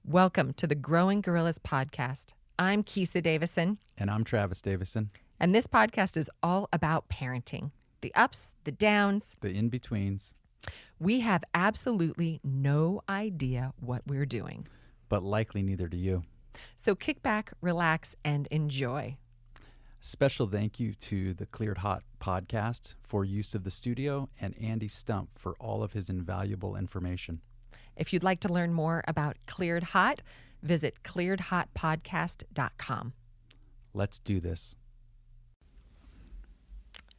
Welcome to the Growing Gorillas podcast. I'm Kisa Davison. And I'm Travis Davison. And this podcast is all about parenting. The ups, the downs. The in-betweens. We have absolutely no idea what we're doing. But likely neither do you. So kick back, relax, and enjoy. Special thank you to the Cleared Hot podcast for use of the studio and Andy Stump for all of his invaluable information. If you'd like to learn more about Cleared Hot, visit clearedhotpodcast.com. Let's do this.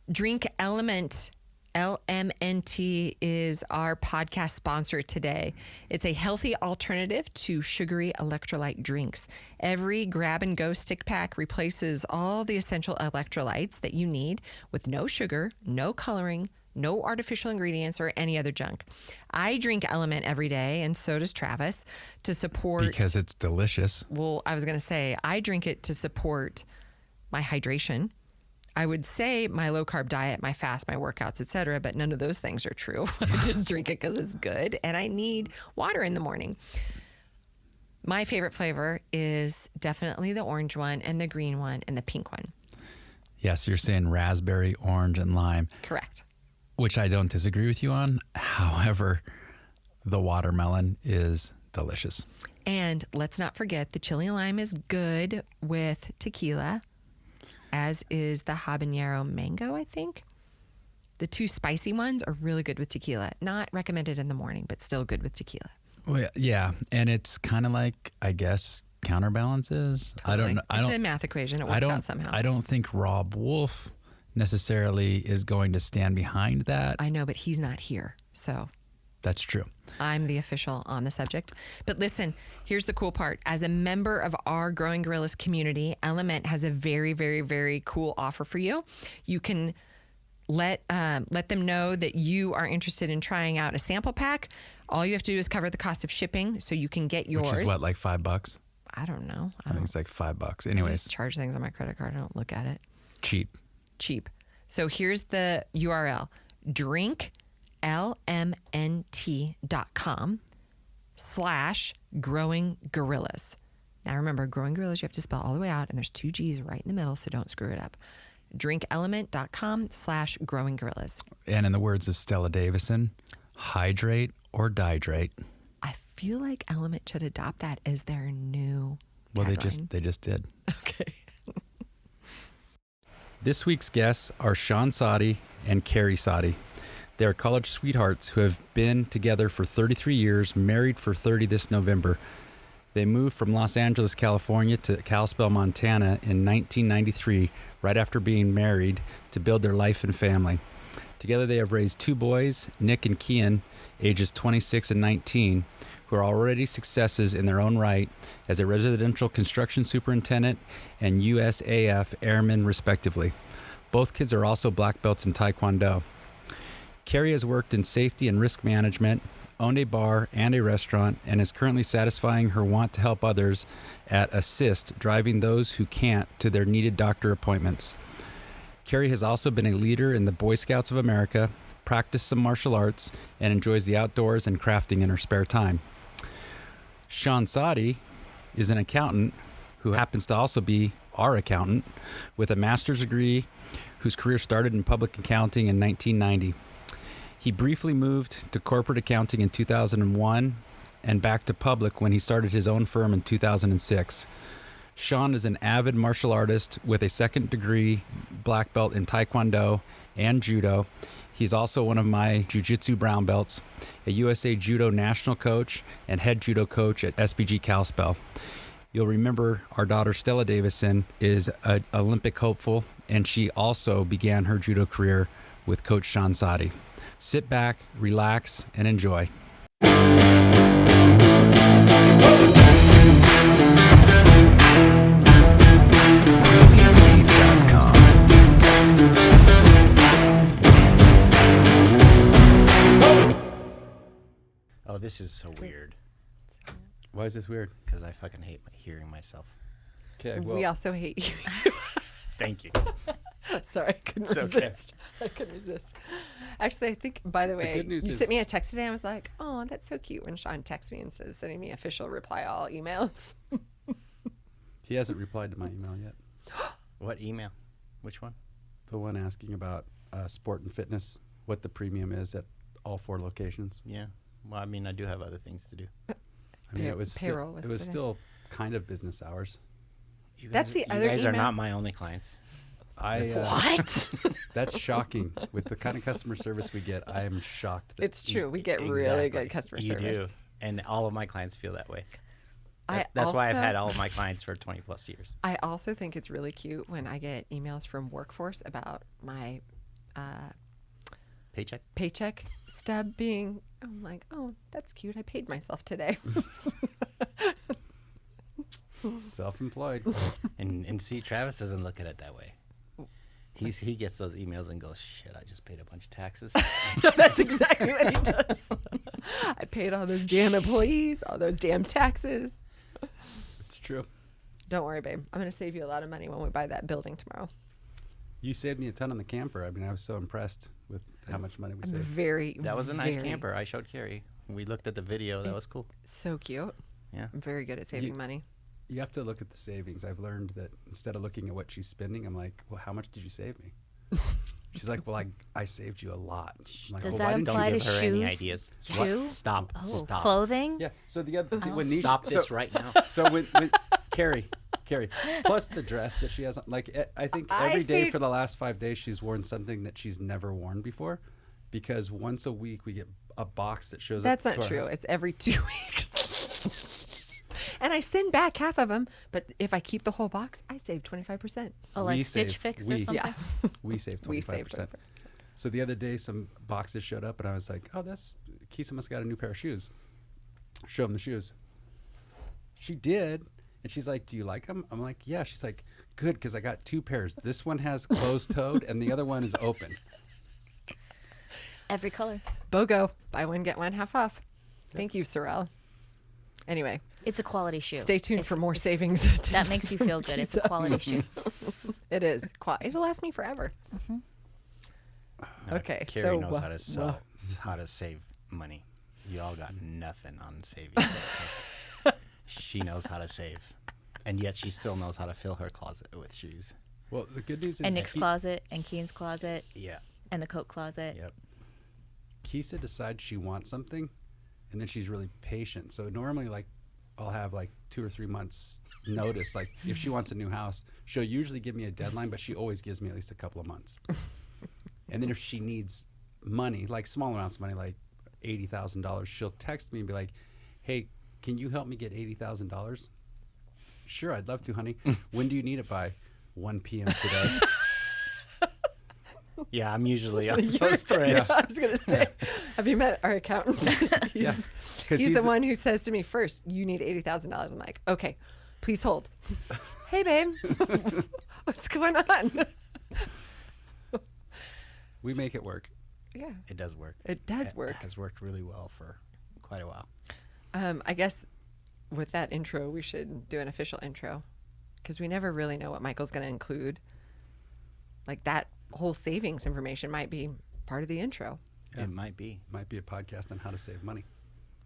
Drink Element, LMNT, is our podcast sponsor today. It's a healthy alternative to sugary electrolyte drinks. Every grab-and-go stick pack replaces all the essential electrolytes that you need with no sugar, no coloring, no artificial ingredients, or any other junk. I drink Element every day, and so does Travis, to support... Because it's delicious. Well, I was going to say, I drink it to support my hydration. I would say my low-carb diet, my fast, my workouts, etc., but none of those things are true. I just drink it because it's good, and I need water in the morning. My favorite flavor is definitely the orange one, and the green one, and the pink one. Yes, you're saying raspberry, orange, and lime. Correct. Which I don't disagree with you on. However, the watermelon is delicious. And let's not forget the chili lime is good with tequila, as is the habanero mango, I think. The two spicy ones are really good with tequila. Not recommended in the morning, but still good with tequila. Well, yeah, and it's kind of like, I guess, counterbalances. Totally. It's a math equation. It works out somehow. I don't think Rob Wolf necessarily is going to stand behind that. I know, but he's not here, so. That's true. I'm the official on the subject. But listen, here's the cool part. As a member of our Growing Gorillas community, LMNT has a very, very, very cool offer for you. You can let them know that you are interested in trying out a sample pack. All you have to do is cover the cost of shipping, so you can get yours. Which is what, like $5? I don't know. I think it's like $5. Anyways. I just charge things on my credit card. I don't look at it. Cheap. So here's the URL. drinklmnt.com/growinggorillas. Now remember, growing gorillas, you have to spell all the way out, and there's 2 G's right in the middle, so don't screw it up. drinklmnt.com/growinggorillas. And in the words of Stella Davison, hydrate or dihydrate. I feel like Element should adopt that as their new Well, tagline. they just did. Okay. This week's guests are Kwon Saadi and Kari Saadi. They are college sweethearts who have been together for 33 years, married for 30 this November. They moved from Los Angeles, California to Kalispell, Montana in 1993, right after being married, to build their life and family. Together they have raised 2 boys, Nick and Kian, ages 26 and 19, who are already successes in their own right as a residential construction superintendent and USAF airman, respectively. Both kids are also black belts in Taekwondo. Kari has worked in safety and risk management, owned a bar and a restaurant, and is currently satisfying her want to help others at Assist, driving those who can't to their needed doctor appointments. Kari has also been a leader in the Boy Scouts of America, practiced some martial arts, and enjoys the outdoors and crafting in her spare time. Kwon Saadi is an accountant who happens to also be our accountant with a master's degree, whose career started in public accounting in 1990. He briefly moved to corporate accounting in 2001 and back to public when he started his own firm in 2006. Kwon is an avid martial artist with a second degree black belt in Taekwondo and Judo. He's also one of my Jiu-Jitsu brown belts, a USA Judo national coach, and head Judo coach at SBG Kalispell. You'll remember our daughter Stella Davison is an Olympic hopeful, and she also began her Judo career with Coach Kwon Saadi. Sit back, relax, and enjoy. Oh, this is so weird Why is this weird? because I fucking hate hearing myself. Okay, We also hate you. Thank you. Sorry, I couldn't It's okay. resist. I couldn't resist. Actually, I think, by the way, good news you is- sent me a text today. I was like, oh, that's so cute when Sean texts me instead of sending me official reply all emails. He hasn't replied to my email yet. What email? Which one? The one asking about sport and fitness, what the premium is at all 4 locations. Yeah. Well, I mean, I do have other things to do. I mean, Pay- it was payroll still, was it was today. still kind of business hours. You That's guys, the you other guys are email. not my only clients. What? That's shocking. With the kind of customer service we get, I am shocked. That It's true. We get really Exactly. good customer You service. do. And all of my clients feel that way. I That's why I've also- had all of my clients for 20 plus years. I also think it's really cute when I get emails from Workforce about my Paycheck? paycheck stub being, I'm like, oh, that's cute. I paid myself today. self-employed. And see, Travis doesn't look at it that way. He gets those emails and goes, shit, I just paid a bunch of taxes. No, that's exactly what he does. I paid all those damn employees, all those damn taxes. It's true. Don't worry, babe. I'm going to save you a lot of money when we buy that building tomorrow. You saved me a ton on the camper. I mean, I was so impressed with how much money we I'm saved. very, That was a nice very- camper. I showed Carrie. We looked at the video. That was cool. So cute. Yeah. I'm very good at saving money. You have to look at the savings. I've learned that instead of looking at what she's spending, I'm like, well, how much did you save me? She's like, well, I saved you a lot. I'm like, Does well, that why didn't apply you to Give her any shoes? ideas. Shoes? Stop. Oh, Stop. clothing? Yeah. So the other when Nisha, Stop this so, right now. So with Carrie, plus the dress that she has, on, like I think every day saved- for the last 5 days she's worn something that she's never worn before, because once a week we get a box that shows That's up. not to our true. house. It's every 2 weeks. And I send back half of them, but if I keep the whole box, I save 25%. Oh, like We Stitch save- Fix we- or something? Yeah. We saved 25%. We saved 25%. So the other day, some boxes showed up, and I was like, "Oh, that's Kisa must have got a new pair of shoes." Show him the shoes. She did, and she's like, "Do you like them?" I'm like, "Yeah." She's like, "Good, because I got 2 pairs. This one has closed-toed, and the other one is open." Every color. BOGO. Buy one, get one half off. Thank you, Sorrel. Anyway, It's a quality shoe. stay tuned If for more savings. That tips makes you from feel good. It's a Kisa. quality shoe. It is. It'll last me forever. No, Okay, Carrie so, knows how to well. how to save money. Y'all got nothing on saving. She knows how to save, and yet she still knows how to fill her closet with shoes. Well, the good news is And Nick's closet, and Keen's closet, Yeah. and the coat closet. Yep. Kisa decides she wants something, and then she's really patient. So normally, like, I'll have like 2 or 3 months notice. Like, if she wants a new house, she'll usually give me a deadline, but she always gives me at least a couple of months. And then if she needs money, like small amounts of money, like $80,000, she'll text me and be like, "Hey, can you help me get $80,000?" Sure, I'd love to, honey. When do you need it by? 1 p.m. today. Yeah, I'm usually on those threads. I was going to say, have you met our accountant? he's Yeah. 'Cause he's the one who says to me first, you need $80,000. I'm like, okay, please hold. Hey, babe, what's going on? We make it work. Yeah, It does work. it does work. It has worked really well for quite a while. I guess with that intro, we should do an official intro because we never really know what Michael's going to include. Like that whole savings information might be part of the intro Yeah. It might be. Might be a podcast on how to save money.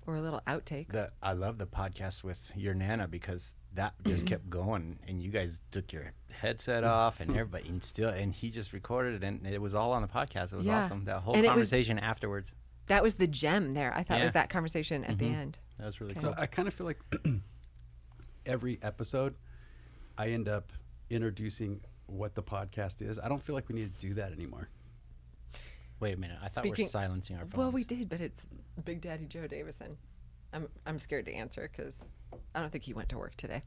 or a little outtakes. I love the podcast with your Nana because that just kept going, and you guys took your headset off, and everybody, and he just recorded it, and it was all on the podcast. It was Yeah. awesome. That whole And it was- conversation afterwards. That was the gem there. I thought it was Yeah. that conversation at the end. That was really Okay. cool. So I kind of feel like every episode, I end up introducing what the podcast is. I don't feel like we need to do that anymore. Wait a minute. I thought we're Speaking- silencing our phones. Well, we did, but it's Big Daddy Joe Davison. I'm scared to answer because I don't think he went to work today.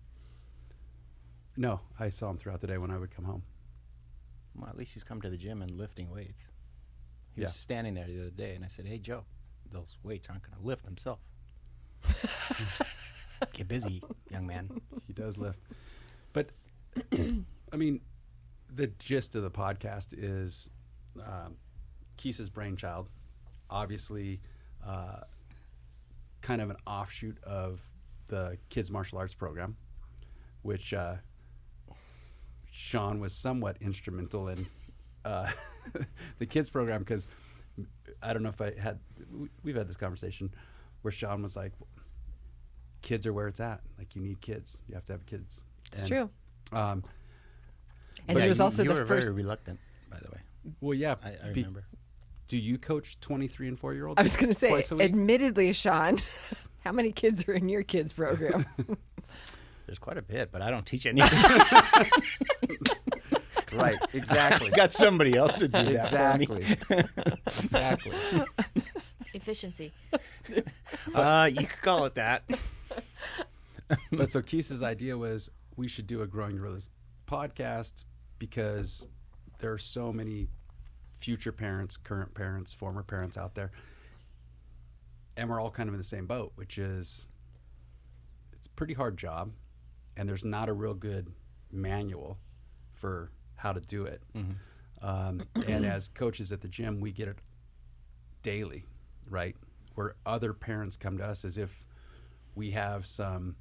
No, I saw him throughout the day when I would come home. Well, at least he's come to the gym and lifting weights. He Yeah. was standing there the other day, and I said, "Hey, Joe, those weights aren't going to lift themselves. Get busy, young man." He does lift. But, I mean, the gist of the podcast is Kisa's brainchild. Obviously, kind of an offshoot of the kids martial arts program, which Sean was somewhat instrumental in the kids program, because I don't know if we've had this conversation where Sean was like, kids are where it's at. Like, you need kids. You have to have kids. It's true. And it was also you the were first. very reluctant, by the way. Well, yeah. I remember. Do you coach 23 and 4-year-olds? I was going to say, twice a week? admittedly, Sean, how many kids are in your kids program? There's quite a bit, but I don't teach any. Right, exactly. Got somebody else to do that for me. Exactly. Efficiency. You could call it that. But so Keith's idea was we should do a Growing Gorillas podcast because there are so many future parents, current parents, former parents out there. And we're all kind of in the same boat, which is it's a pretty hard job and there's not a real good manual for how to do it. And as coaches at the gym, we get it daily, right? Where other parents come to us as if we have some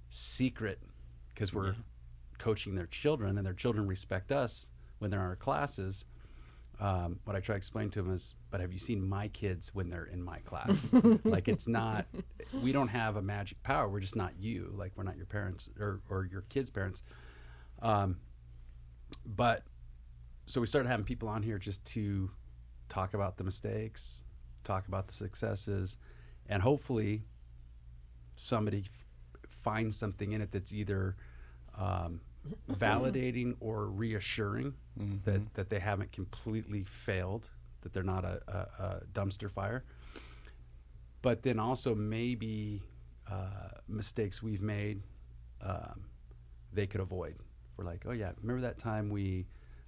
secret because we're coaching their children and their children respect us when they're in our classes. What I try to explain to them is, but have you seen my kids when they're in my class? Like, it's not, we don't have a magic power. We're just not you. Like, we're not your parents or your kids' parents. But so we started having people on here just to talk about the mistakes, talk about the successes, and hopefully somebody finds something in it that's either validating or reassuring that they haven't completely failed, that they're not a dumpster fire. But then also maybe mistakes we've made they could avoid. We're like, oh yeah, remember that time we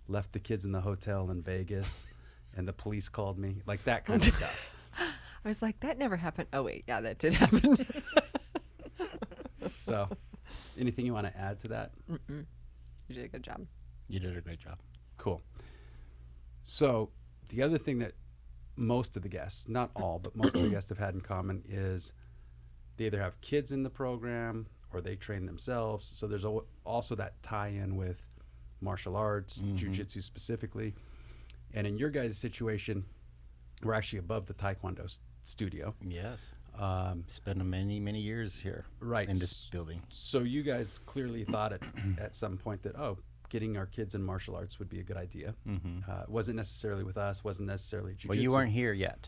left the kids in the hotel in Vegas and the police called me? Like that kind of stuff. I was like, that never happened. Oh, wait. Yeah, that did happen. So anything you want to add to that? You did a good job. You did a great job. Cool. So the other thing that most of the guests, not all, but most of the guests have had in common is they either have kids in the program or they train themselves. So there's also that tie-in with martial arts, jiu-jitsu specifically. And in your guys' situation, we're actually above the Taekwondo studio. Yes. Spent many, many years here. Right. In this building. So you guys clearly thought at some point that, getting our kids in martial arts would be a good idea. It wasn't necessarily with us, wasn't necessarily jiu-jitsu. Well, you weren't here yet.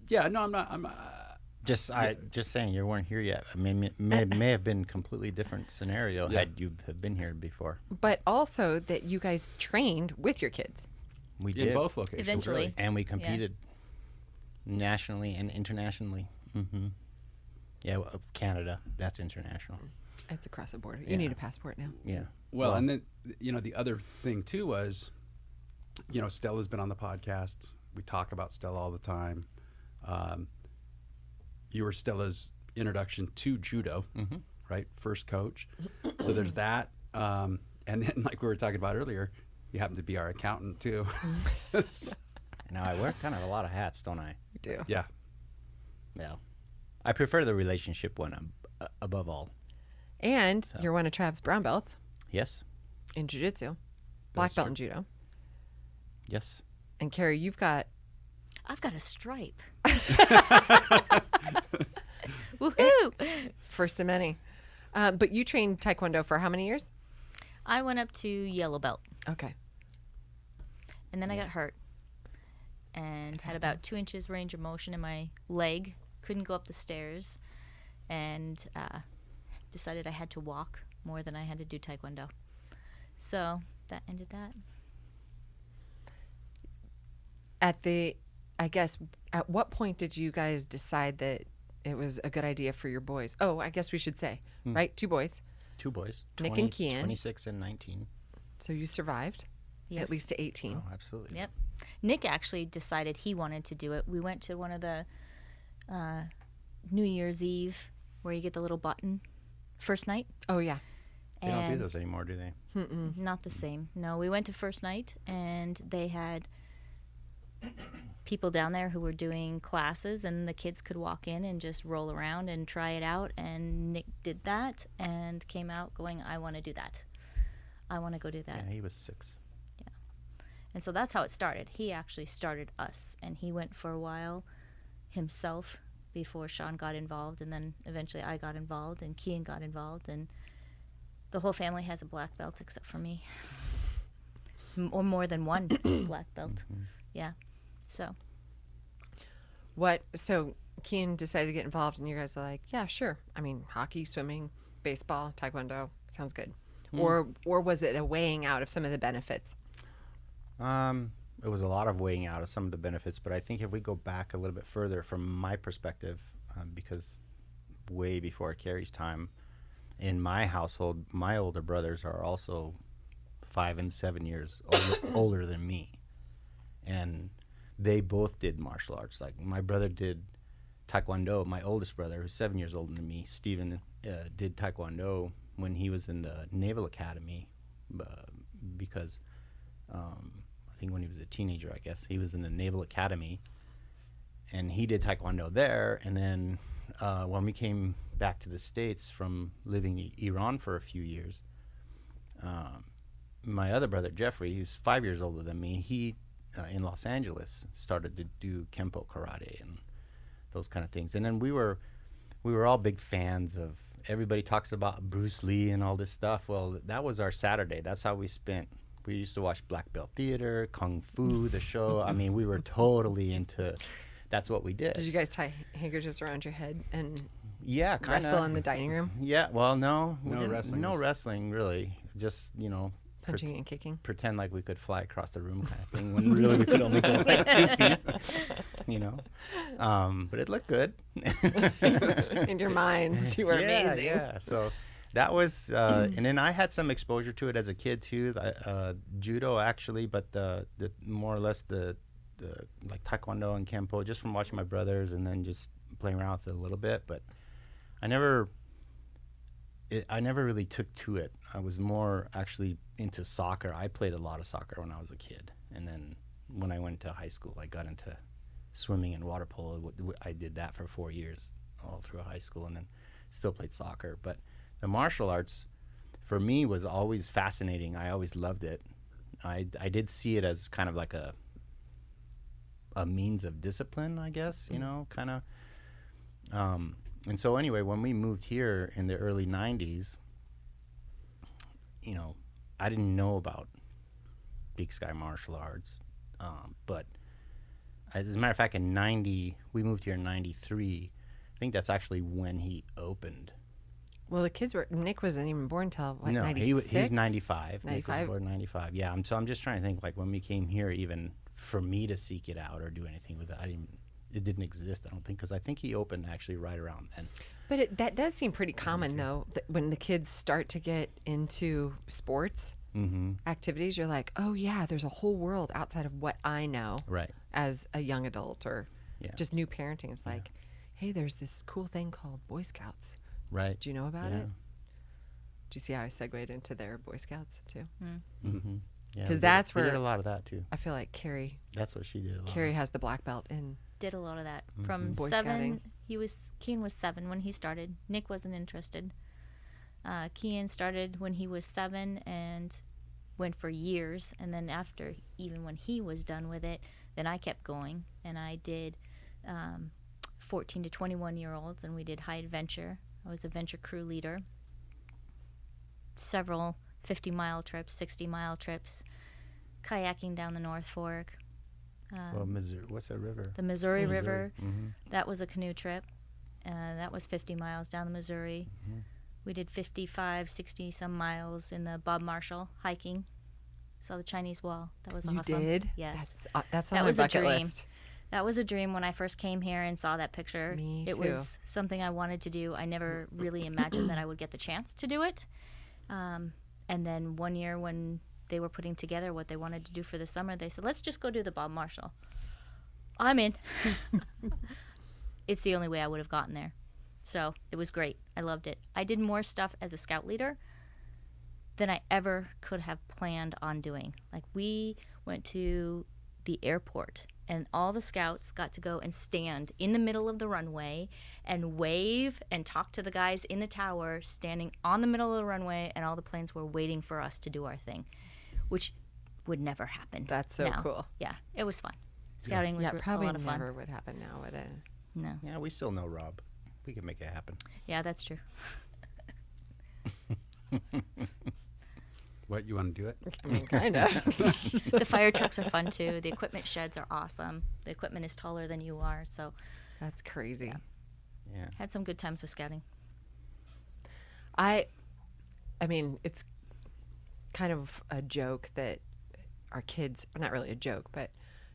Yeah, no, I'm not. Just saying, you weren't here yet. I mean, may have been a completely different scenario had you have been here before. But also that you guys trained with your kids. We in did. both locations. Eventually. Really. And we competed nationally and internationally. Yeah, Canada, that's international. It's across the border. You Yeah. need a passport now. Yeah. Well, and then, the other thing too was, Stella's been on the podcast. We talk about Stella all the time. You were Stella's introduction to Judo, right? First coach. So there's that. And then, like we were talking about earlier, you happen to be our accountant too. Now, I wear kind of a lot of hats, don't I? You do. Yeah. Well, I prefer the relationship one above all. And you're one of Trav's brown belts Yes. in jiu-jitsu, black That's belt true. in judo. Yes. And Kari, you've got I've got a stripe. Woohoo! first of many. But you trained Taekwondo for how many years? I went up to yellow belt, Okay. and then I got hurt and had about 2 inches range of motion in my leg. Couldn't go up the stairs, and decided I had to walk more than I had to do Taekwondo. So that ended that. At what point did you guys decide that it was a good idea for your boys? Oh, I guess we should say, right? 2 boys. 2 boys. Nick and Kian. 26 and 19. So you survived Yes. at least to 18. Oh, absolutely. Yep. Nick actually decided he wanted to do it. We went to one of the New Year's Eve where you get the little button first night. Oh, yeah. They don't do And those anymore, do they? not the same. No, we went to first night and they had people down there who were doing classes, and the kids could walk in and just roll around and try it out. And Nick did that and came out going, I want to do that. I want to go do that. Yeah, he was 6. And so that's how it started. He actually started us, and he went for a while himself before Sean got involved, and then eventually I got involved, and Kian got involved, and the whole family has a black belt except for me. Or more than one black belt. Yeah. So So Kian decided to get involved, and you guys are like, yeah, sure. I mean, hockey, swimming, baseball, taekwondo, sounds good. Or was it a weighing out of some of the benefits? It was a lot of weighing out of some of the benefits, but I think if we go back a little bit further from my perspective, because way before Kari's time, in my household, my older brothers are also 5 and 7 years older than me. And they both did martial arts. Like, my brother did taekwondo. My oldest brother, who's 7 years older than me, Steven, did taekwondo when he was in the Naval Academy, because I think when he was a teenager, I guess, he was in the Naval Academy, and he did taekwondo there. And then when we came back to the States from living in Iran for a few years, my other brother, Jeffrey, who's 5 years older than me, he, in Los Angeles, started to do Kempo karate and those kind of things. And then we were all big fans of, everybody talks about Bruce Lee and all this stuff. Well, that was our Saturday. That's how we spent. We used to watch Black Belt Theater, Kung Fu, the show. I mean, we were totally into, that's what we did. Did you guys tie handkerchiefs around your head and Yeah, kind wrestle in the dining room? Yeah, well, no. No wrestling. No wrestling, really. Just, Punching and kicking? pretend like we could fly across the room kind of thing, when really we could only go like 2 feet, But it looked good. In your minds, you were amazing. Yeah, so that was, and then I had some exposure to it as a kid too, judo actually, but the more or less the like taekwondo and kempo, just from watching my brothers and then just playing around with it a little bit. But I never really took to it. I was more actually into soccer. I played a lot of soccer when I was a kid, and then when I went to high school, I got into swimming and water polo. I did that for 4 years all through high school, and then still played soccer. But the martial arts, for me, was always fascinating. I always loved it. I did see it as kind of like a means of discipline, I guess, kind of. And so anyway, when we moved here in the early 90s, I didn't know about Big Sky Martial Arts. But as a matter of fact, we moved here in 93. I think that's actually when he opened. Well, Nick wasn't even born till, what, No, 96? he's 95. 95? Nick was born 95. Yeah, so I'm just trying to think, like, when we came here, even for me to seek it out or do anything with it, it didn't exist, I don't think, because I think he opened actually right around then. But that does seem pretty common, though, that when the kids start to get into sports activities, you're like, oh, yeah, there's a whole world outside of what I know as a young adult or just new parenting. It's like, hey, there's this cool thing called Boy Scouts. Right. Do you know about it? Do you see how I segued into their Boy Scouts, too? Mm-hmm. Yeah, because that's where we did a lot of that, too. I feel like Kari. That's what she did a lot. Kari has the black belt in. Did a lot of that. From Boy 7, Scouting. Kian was 7 when he started. Nick wasn't interested. Kian started when he was 7 and went for years. And then after, even when he was done with it, then I kept going. And I did 14 to 21-year-olds, and we did high adventure. I was a venture crew leader. Several 50-mile trips, 60-mile trips, kayaking down the North Fork. Missouri, what's that river? The Missouri River. Mm-hmm. That was a canoe trip. That was 50 miles down the Missouri. Mm-hmm. We did 55, 60-some miles in the Bob Marshall hiking. Saw the Chinese Wall. That was awesome. You did? Yes. That's on That my was a bucket dream. list. That was a dream when I first came here and saw that picture. Me It too. was something I wanted to do. I never really imagined that I would get the chance to do it. And then one year when they were putting together what they wanted to do for the summer, they said, let's just go do the Bob Marshall. I'm in. It's the only way I would have gotten there. So it was great. I loved it. I did more stuff as a scout leader than I ever could have planned on doing. Like, we went to the airport, and all the scouts got to go and stand in the middle of the runway and wave and talk to the guys in the tower standing on the middle of the runway, and all the planes were waiting for us to do our thing, which would never happen. That's so now. cool. Yeah, it was fun. Scouting was Probably a lot of fun. never would happen now, would it? No. Yeah, we still know Rob. We can make it happen. Yeah, that's true. What, you want to do it? I mean, kind of. The fire trucks are fun too. The equipment sheds are awesome. The equipment is taller than you are, so That's crazy. Yeah. had some good times with scouting. I mean, it's kind of a joke that our kids, not really a joke, but,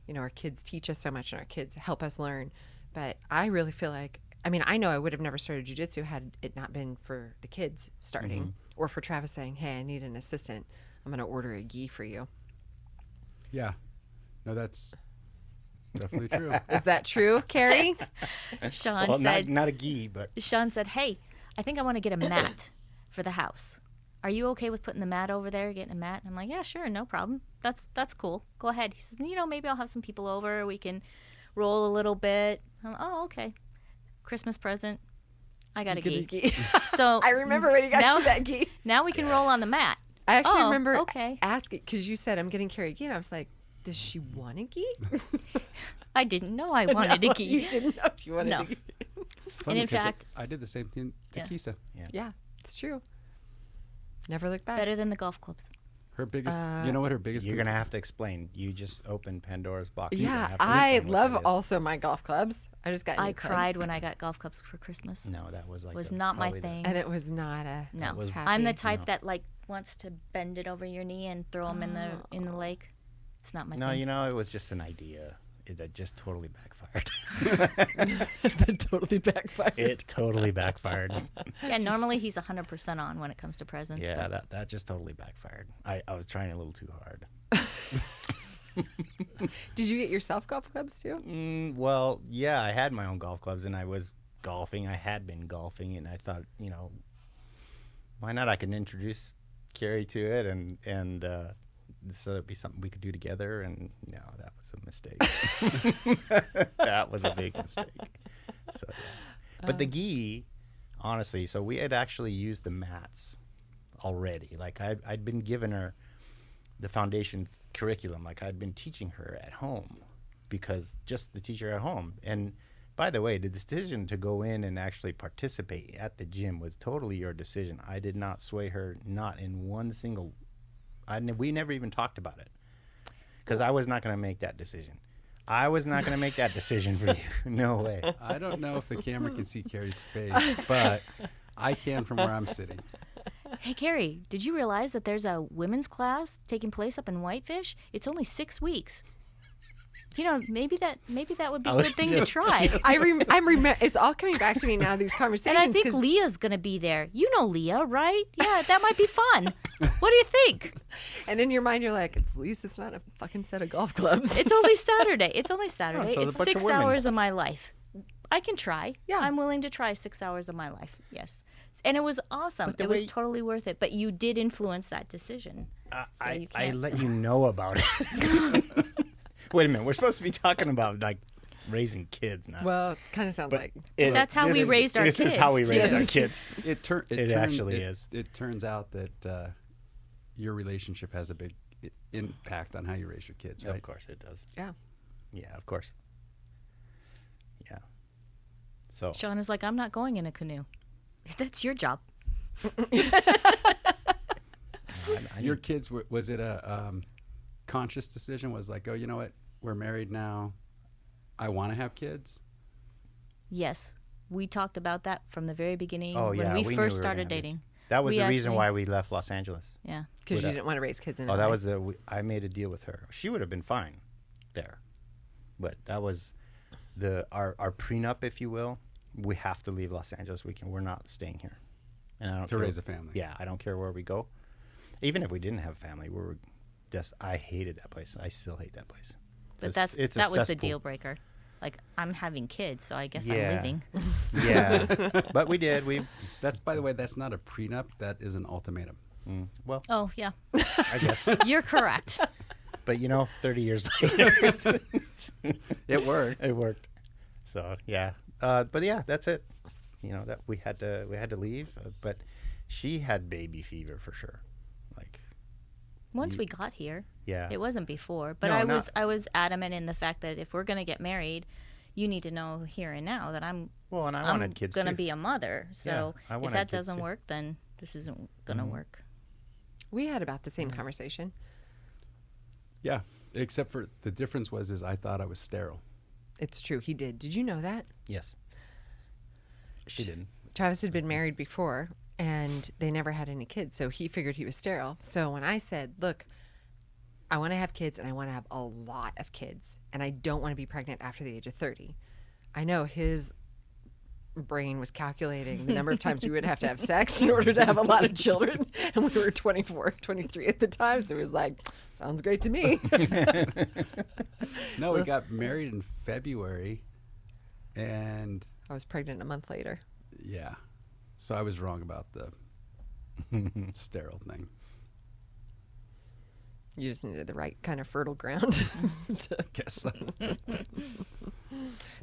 you know, our kids teach us so much and our kids help us learn. But I really feel like, I mean, I know I would have never started jiu-jitsu had it not been for the kids starting or for Travis saying, hey, I need an assistant. I'm going to order a gi for you. Yeah. No, that's definitely true. Is that true, Kari? Sean Well, said, not a gi, but Sean said, hey, I think I want to get a mat for the house. Are you okay with putting the mat over there, getting a mat? I'm like, yeah, sure, no problem. That's cool. Go ahead. He said, you know, maybe I'll have some people over. We can roll a little bit. I'm like, oh, okay. Christmas present. I got a gi. So I remember when he got now, you that gi. Now we can roll on the mat. I actually Oh, remember okay. asking, because you said, I'm getting Kari a gi. And I was like, does she want a gi? I didn't know I wanted a gi. You didn't know if you wanted No. a gi. It's funny in 'cause fact- I did the same thing to Yeah. Kisa. Yeah, it's true. Never look back. Better than the golf clubs. Her biggest, you know what her biggest? you're going to have to explain. You just opened Pandora's box. Yeah, I love also my golf clubs. I just got I new clubs. cried when I got golf clubs for Christmas. No, that was like was the- not my probably the- thing. And it was not a No, was I'm the happy. type No. that like wants to bend it over your knee and throw them in the lake. It's not my No, thing. you know, it was just an idea that just totally backfired. that totally backfired. It totally backfired. Yeah, normally he's 100% on when it comes to presents. Yeah, but that just totally backfired. I was trying a little too hard. Did you get yourself golf clubs too? Well, yeah, I had my own golf clubs and I was golfing. I had been golfing and I thought, you know, why not? I can introduce Kari to it and so it'd be something we could do together. And no, that was a mistake. That was a big mistake. So, yeah. But the gi, honestly, so we had actually used the mats already. Like I'd been giving her the foundation curriculum. Like I'd been teaching her at home because just to teach her at home. And by the way, the decision to go in and actually participate at the gym was totally your decision. I did not sway her, not in one single. We never even talked about it because I was not going to make that decision. I was not going to make that decision for you. No way. I don't know if the camera can see Kari's face, but I can from where I'm sitting. hey, Kari, did you realize that there's a women's class taking place up in Whitefish? It's only 6 weeks. You know, maybe that would be a I was good thing to just try. It's all coming back to me now, these conversations. And I think 'cause- Leah's going to be there. You know Leah, right? Yeah, that might be fun. What do you think? and in your mind, you're like, at least it's not a fucking set of golf clubs. It's only Saturday. It's only Saturday. so It's a bunch of 6 women. hours of my life. I can try. Yeah. I'm willing to try 6 hours of my life. Yes. And it was awesome. But the It was way- totally worth it. But you did influence that decision. So you I can't let you know about it. Wait a minute. We're supposed to be talking about like raising kids, not. well, it kind of sounds But like. That's how we raised our This is how we kids, raised too. our kids. It actually is. It turns out that your relationship has a big impact on how you raise your kids, right? Of course it does. Yeah. Yeah, of course. Yeah. So Sean is like, I'm not going in a canoe. That's your job. Your kids, was it a conscious decision? Was like, oh, you know what? We're married now. I want to have kids. Yes. We talked about that from the very beginning Oh, yeah, when we we knew first we were started gonna have dating. that was we the reason actually- why we left Los Angeles. Yeah. Because you Would I- didn't want to raise kids in Oh, LA. that was I made a deal with her. She would have been fine there, but that was our prenup, if you will. We have to leave Los Angeles. We're not staying here, and I don't To care- raise a family. Yeah, I don't care where we go. Even if we didn't have a family, I hated that place. I still hate that place. But It's a that was the cesspool. deal breaker. Like, I'm having kids, so I guess Yeah. I'm leaving. Yeah, but we did. That's, by the way, that's not a prenup. That is an ultimatum. Well, Oh, yeah. I guess. You're correct. But 30 years later, It worked. it worked. So yeah, but yeah, that's it. That we had to leave, but she had baby fever for sure. Like Once we got here. Yeah. It wasn't before, but No, I was adamant in the fact that if we're going to get married, you need to know here and now that I'm Well, and I wanted kids going to too. be a mother. So I if wanted that kids doesn't too. work, then this isn't going to work. We had about the same conversation. Yeah, except for the difference is I thought I was sterile. It's true. He did. Did you know that? Yes. She didn't. Travis had been married before, and they never had any kids, so he figured he was sterile. So when I said, look, I want to have kids, and I want to have a lot of kids, and I don't want to be pregnant after the age of 30, I know his brain was calculating the number of times we would have to have sex in order to have a lot of children, and we were 24, 23 at the time, so he was like, sounds great to me. No, we got married in February, and I was pregnant a month later. yeah, so I was wrong about the sterile thing. You just needed the right kind of fertile ground. Guess so.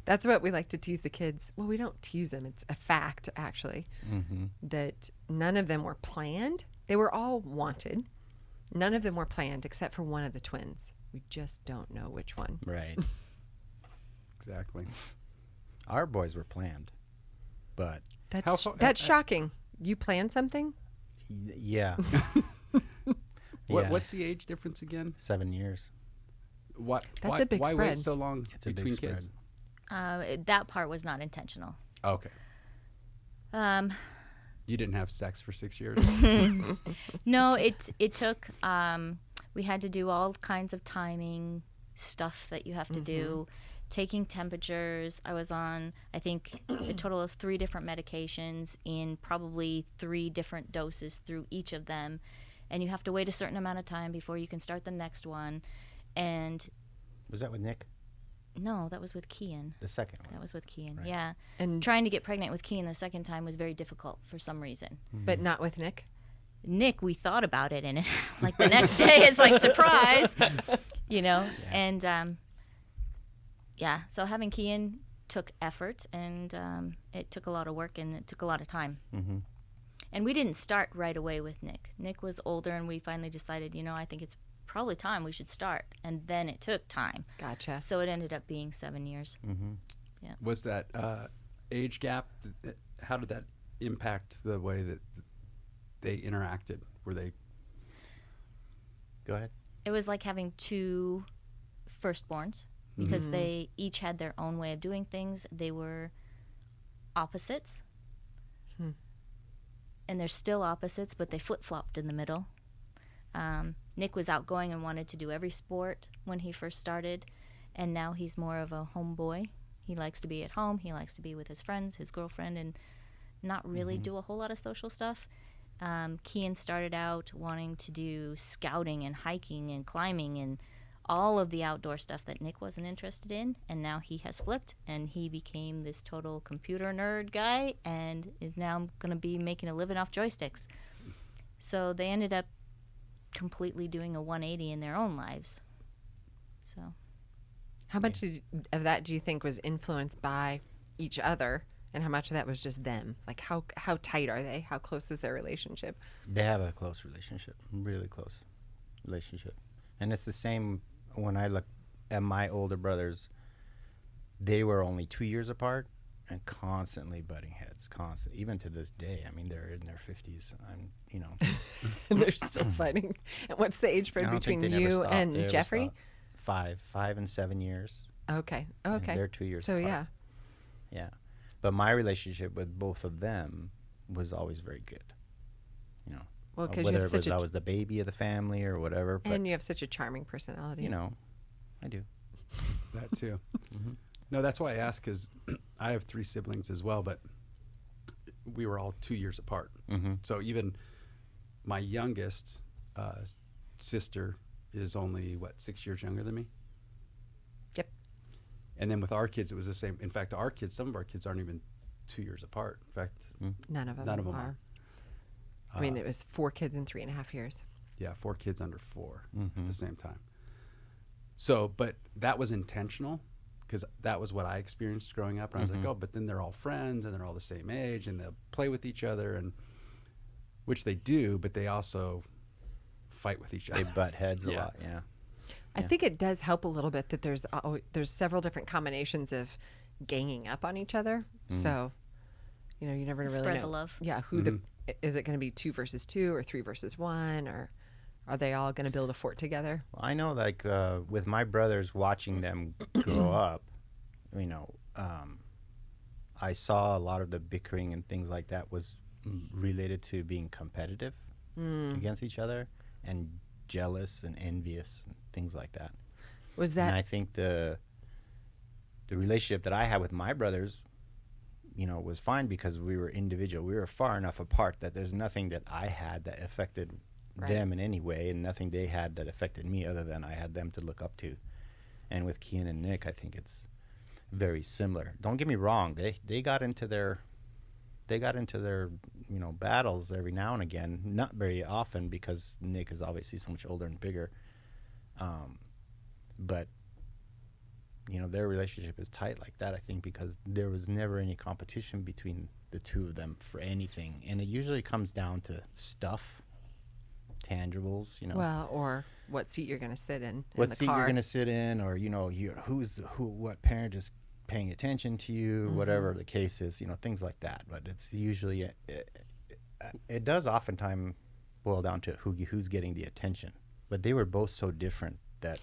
That's what we like to tease the kids. Well, we don't tease them. It's a fact, actually, that none of them were planned. They were all wanted. None of them were planned except for one of the twins. We just don't know which one. Right. Exactly. Our boys were planned, but That's shocking. You planned something? yeah. What, Yeah. What's the age difference again? 7 years. What? That's why, a big why spread. wait so long It's a big between spread. kids? That part was not intentional. Okay. Um, You didn't have sex for 6 years? no, it took. We had to do all kinds of timing stuff that you have to do, taking temperatures. I was on, I think, a total of 3 different medications in probably 3 different doses through each of them, and you have to wait a certain amount of time before you can start the next one. And Was that with Nick? no, that was with Kian. The second one. That was with Kian. Right. Yeah, And trying to get pregnant with Kian the second time was very difficult for some reason. but not with Nick. Nick, we thought about it, and like the next day, it's like surprise, you know. Yeah. And yeah, so having Kian took effort, and it took a lot of work, and it took a lot of time. Mm-hmm. And we didn't start right away with Nick. Nick was older, and we finally decided, I think it's probably time we should start. And then it took time, Gotcha. so it ended up being 7 years. Mm-hmm. Was that age gap, how did that impact the way that they interacted? Were they... Go ahead. It was like having 2 firstborns because they each had their own way of doing things. They were opposites. And they're still opposites, but they flip-flopped in the middle. Nick was outgoing and wanted to do every sport when he first started, and now he's more of a homeboy. He likes to be at home. He likes to be with his friends, his girlfriend, and not really do a whole lot of social stuff. Kian started out wanting to do scouting and hiking and climbing and all of the outdoor stuff that Nick wasn't interested in, and now he has flipped, and he became this total computer nerd guy and is now going to be making a living off joysticks. So they ended up completely doing a 180 in their own lives. So How much of that do you think was influenced by each other, and how much of that was just them? Like, how tight are they? How close is their relationship? They have a close relationship, really close relationship. And it's the same when I look at my older brothers. They were only 2 years apart and constantly butting heads, constantly, even to this day. I mean, they're in their 50s. And they're still fighting. And what's the age I spread don't think between they never you stopped. They and never Jeffrey? stopped. 5 and 7 years. Okay. and Okay. they're 2 years So apart. Yeah. But my relationship with both of them was always very good. Well, because you whether have it such was I was the baby of the family or whatever. But, and you have such a charming personality. I do. That too. No, that's why I asked, because I have 3 siblings as well, but we were all 2 years apart. Mm-hmm. So even my youngest sister is only, 6 years younger than me? Yep. And then with our kids, it was the same. In fact, some of our kids aren't even 2 years apart. In fact, None of them None of them are. I mean, it was 4 kids in 3.5 years. yeah, 4 kids under 4 Mm-hmm. at the same time. So, but that was intentional, because that was what I experienced growing up. And I was like, oh, but then they're all friends and they're all the same age and they'll play with each other, and which they do, but they also fight with each They other. butt heads a Yeah. lot. Yeah. I think it does help a little bit that there's several different combinations of ganging up on each other. So, you never really Spread know. the love. Yeah, is it going to be 2 versus 2 or 3 versus 1, or are they all going to build a fort together? Well, I know, like with my brothers, watching them grow up, I saw a lot of the bickering and things like that was related to being competitive against each other and jealous and envious and things like that. Was And I that think the relationship that I had with my brothers, was fine because we were individual. We were far enough apart that there's nothing that I had that affected Right. them in any way, and nothing they had that affected me other than I had them to look up to. And with Kian and Nick, I think it's very similar. Don't get me wrong; they got into their battles every now and again. Not very often because Nick is obviously so much older and bigger. But their relationship is tight like that, I think, because there was never any competition between the two of them for anything. And it usually comes down to stuff, tangibles, well, or what seat you're going to sit in what the seat car? you're going to sit in, or, what parent is paying attention to you, whatever the case is, things like that. But it's usually, it does oftentimes boil down to who's getting the attention. But they were both so different that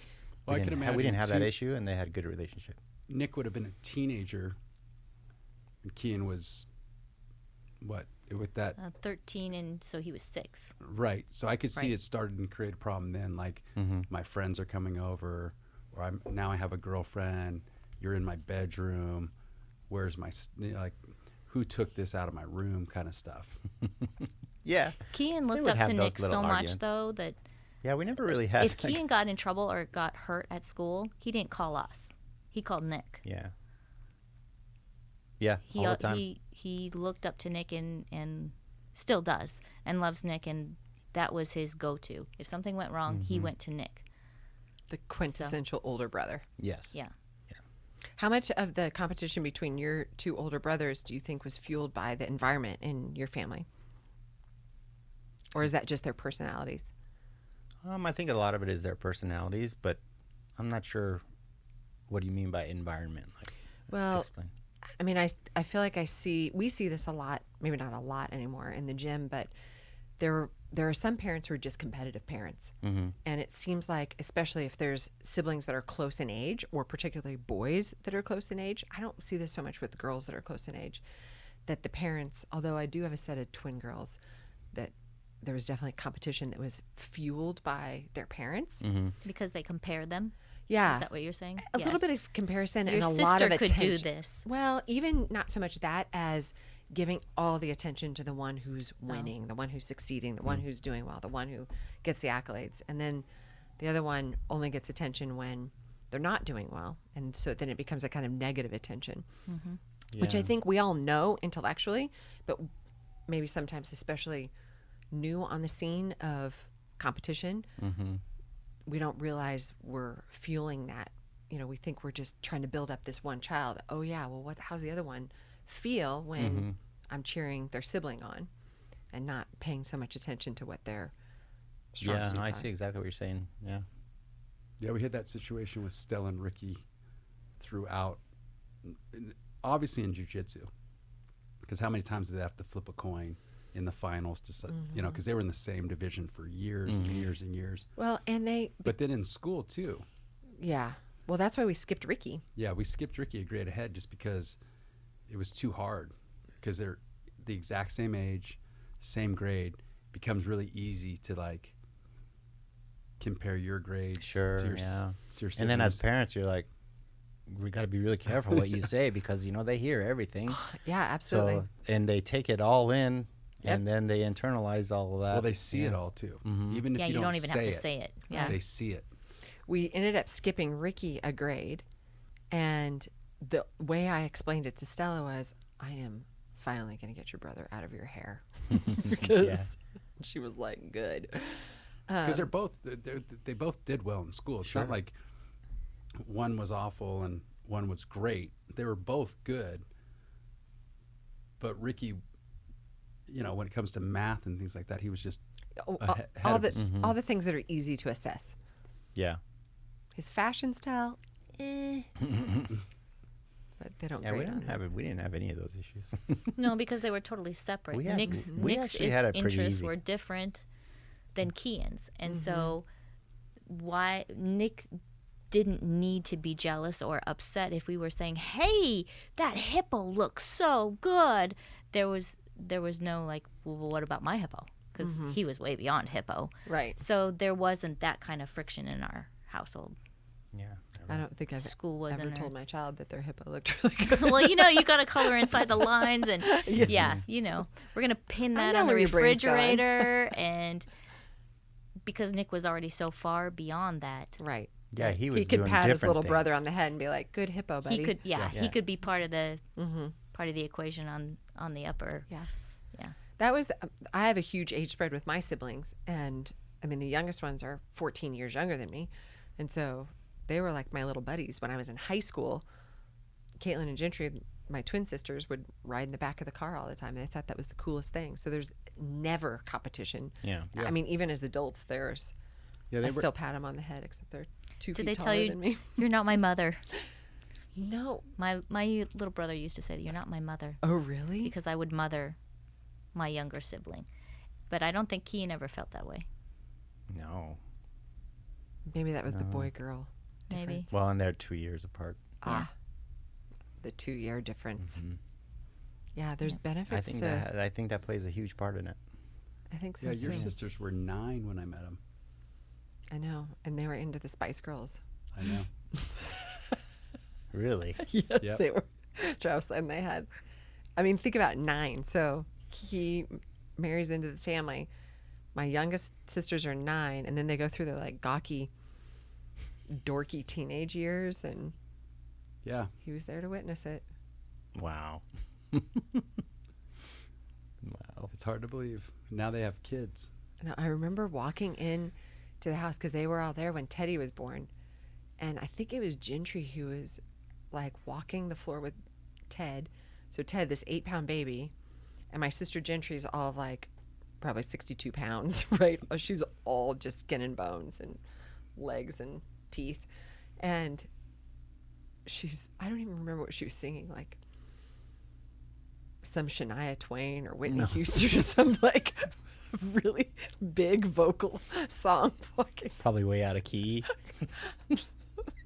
Well, I can we imagine, didn't have that too. issue, and they had a good relationship. Nick would have been a teenager, and Kian was, what, with that? 13, and so he was 6. Right. So I could see Right. it started to create a problem then. Like, my friends are coming over, or now I have a girlfriend. You're in my bedroom. Where's my, who took this out of my room kind of stuff. Yeah. Kian They looked would up have to those Nick little so much, arguments. though, that Yeah, we never really had. if Kian got in trouble or got hurt at school, he didn't call us. He called Nick. Yeah. Yeah, He all the time. he looked up to Nick and still does and loves Nick, and that was his go-to. If something went wrong, he went to Nick. The quintessential older brother. Yes. Yeah. How much of the competition between your 2 older brothers do you think was fueled by the environment in your family? Or is that just their personalities? I think a lot of it is their personalities, but I'm not sure what do you mean by environment. Well, explain. I mean, I feel like we see this a lot, maybe not a lot anymore in the gym, but there are some parents who are just competitive parents. Mm-hmm. And it seems like, especially if there's siblings that are close in age, or particularly boys that are close in age, I don't see this so much with girls that are close in age, that the parents, although I do have a set of twin girls, that there was definitely competition that was fueled by their parents. Mm-hmm. Because they compare them. Yeah. Is that what you're saying? A little bit of comparison Your and a sister lot of could attention. do this. Well, even not so much that as giving all the attention to the one who's winning, the one who's succeeding, the one who's doing well, the one who gets the accolades. And then the other one only gets attention when they're not doing well. And so then it becomes a kind of negative attention, which I Yeah. think we all know intellectually, but maybe sometimes, especially new on the scene of competition, we don't realize we're fueling that. We think we're just trying to build up this one child. Oh yeah, well, how's the other one feel when I'm cheering their sibling on and not paying so much attention to what their strong Yeah, suits I are? see exactly what you're saying. Yeah. Yeah, we had that situation with Stella and Ricky throughout, obviously in jiu-jitsu. Because how many times did they have to flip a coin in the finals to, because they were in the same division for years and years and years. Well, and But then in school too. yeah. Well, that's why we skipped Ricky. Yeah, we skipped Ricky a grade ahead just because it was too hard. Because they're the exact same age, same grade, becomes really easy to compare your grades Sure. to your, Yeah. to your And then as siblings. parents, you're like, we got to be really careful what you say because they hear everything. Yeah, absolutely. So and they take it all in, Yep. and then they internalize all of that. Well, they see it all too. Even if Yeah, you you don't don't even have to say it. Yeah. They see it. We ended up skipping Ricky a grade, and the way I explained it to Stella was, I am finally going to get your brother out of your hair. Because she was like, good. Because they both did well in school. It's not like one was awful and one was great. They were both good. But Ricky when it comes to math and things like that, he was just Oh, ahead all of the his- all the things that are easy to assess. Yeah. His fashion style, but they don't Yeah, we grade on didn't that. have we didn't have any of those issues. No, because they were totally separate. We had- Nick's we actually had it pretty interests easy. were different than Kian's, and so why Nick didn't need to be jealous or upset if we were saying, "Hey, that hippo looks so good." There was no like, well, what about my hippo? Because he was way beyond hippo. Right. So there wasn't that kind of friction in our household. Yeah. I don't think I've School ever wasn't. told my child that their hippo looked really good. Well, you got to color inside the lines, and yeah, we're gonna pin I that know on the where your brain's going. refrigerator, and because Nick was already so far beyond that, Right. Yeah, he was He could doing pat his different little brother things. on the head and be like, "Good hippo, buddy." he could, Yeah. he could be part of the equation on the upper. Yeah. Yeah. That was. I have a huge age spread with my siblings, and I mean the youngest ones are 14 years younger than me, and so they were like my little buddies. When I was in high school, Caitlin and Gentry, my twin sisters, would ride in the back of the car all the time. They thought that was the coolest thing. So there's never competition. Yeah. I mean, even as adults, there's. Yeah, I they were, still pat them on the head, except they're 2 Did feet they taller tell you than me. you're not my mother? No. My little brother used to say, "You're not my mother," Oh, really? because I would mother my younger sibling, but I don't think Kian ever felt that way. No. Maybe that was the boy-girl. Maybe. difference. Well, and they're 2 years apart. Ah, the 2-year difference. Yeah, there's benefits I think to. I think that plays a huge part in it. I think so yeah, too. your sisters were 9 when I met them. I know, and they were into the Spice Girls. I know. Really? Yes, Yep. they were. Travis and they had. I mean, think about 9. So he marries into the family. My youngest sisters are 9, and then they go through their like gawky, dorky teenage years, and Yeah. he was there to witness it. Wow. Wow. It's hard to believe. Now they have kids. And I remember walking in to the house because they were all there when Teddy was born, and I think it was Gentry who was like walking the floor with Ted. So Ted, this 8-pound baby, and my sister Gentry's all of like probably 62 pounds, right? She's all just skin and bones and legs and teeth, and I don't even remember what she was singing, like some Shania Twain or Whitney Houston or some like really big vocal song. Fucking. Probably way out of key.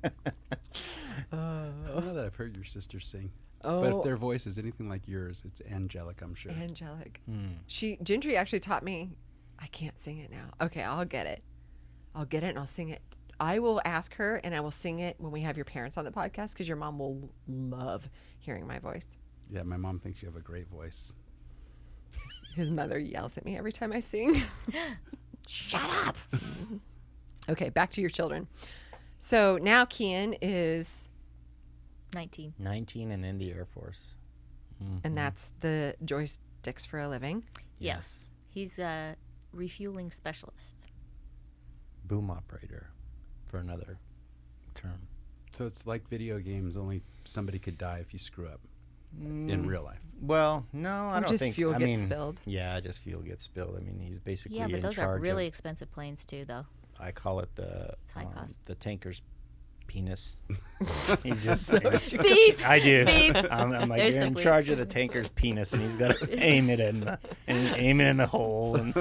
I don't know that I've heard your sisters sing. But Oh, if their voice is anything like yours, it's angelic, I'm sure. angelic. Gentry actually taught me. I can't sing it now. Okay, I'll get it and I'll sing it. I will ask her and I will sing it when we have your parents on the podcast because your mom will love hearing my voice. Yeah, my mom thinks you have a great voice. His mother yells at me every time I sing. Shut up. Okay, back to your children. So now Kian is, 19. 19 and in the Air Force. and that's the joysticks for a living. Yes. He's a refueling specialist. Boom operator for another term. So it's like video games, only somebody could die if you screw up in real life. Well, no, I Or don't just think. fuel I gets mean, spilled. Yeah, just fuel gets spilled. I mean, he's basically Yeah, but in those charge are really of, expensive planes too, though. I call it the high cost. the tanker's penis. He's just. Beep. I do. Beep. I'm like, There's you're the in bleep. charge of the tanker's penis, and he's got to aim it in the hole. And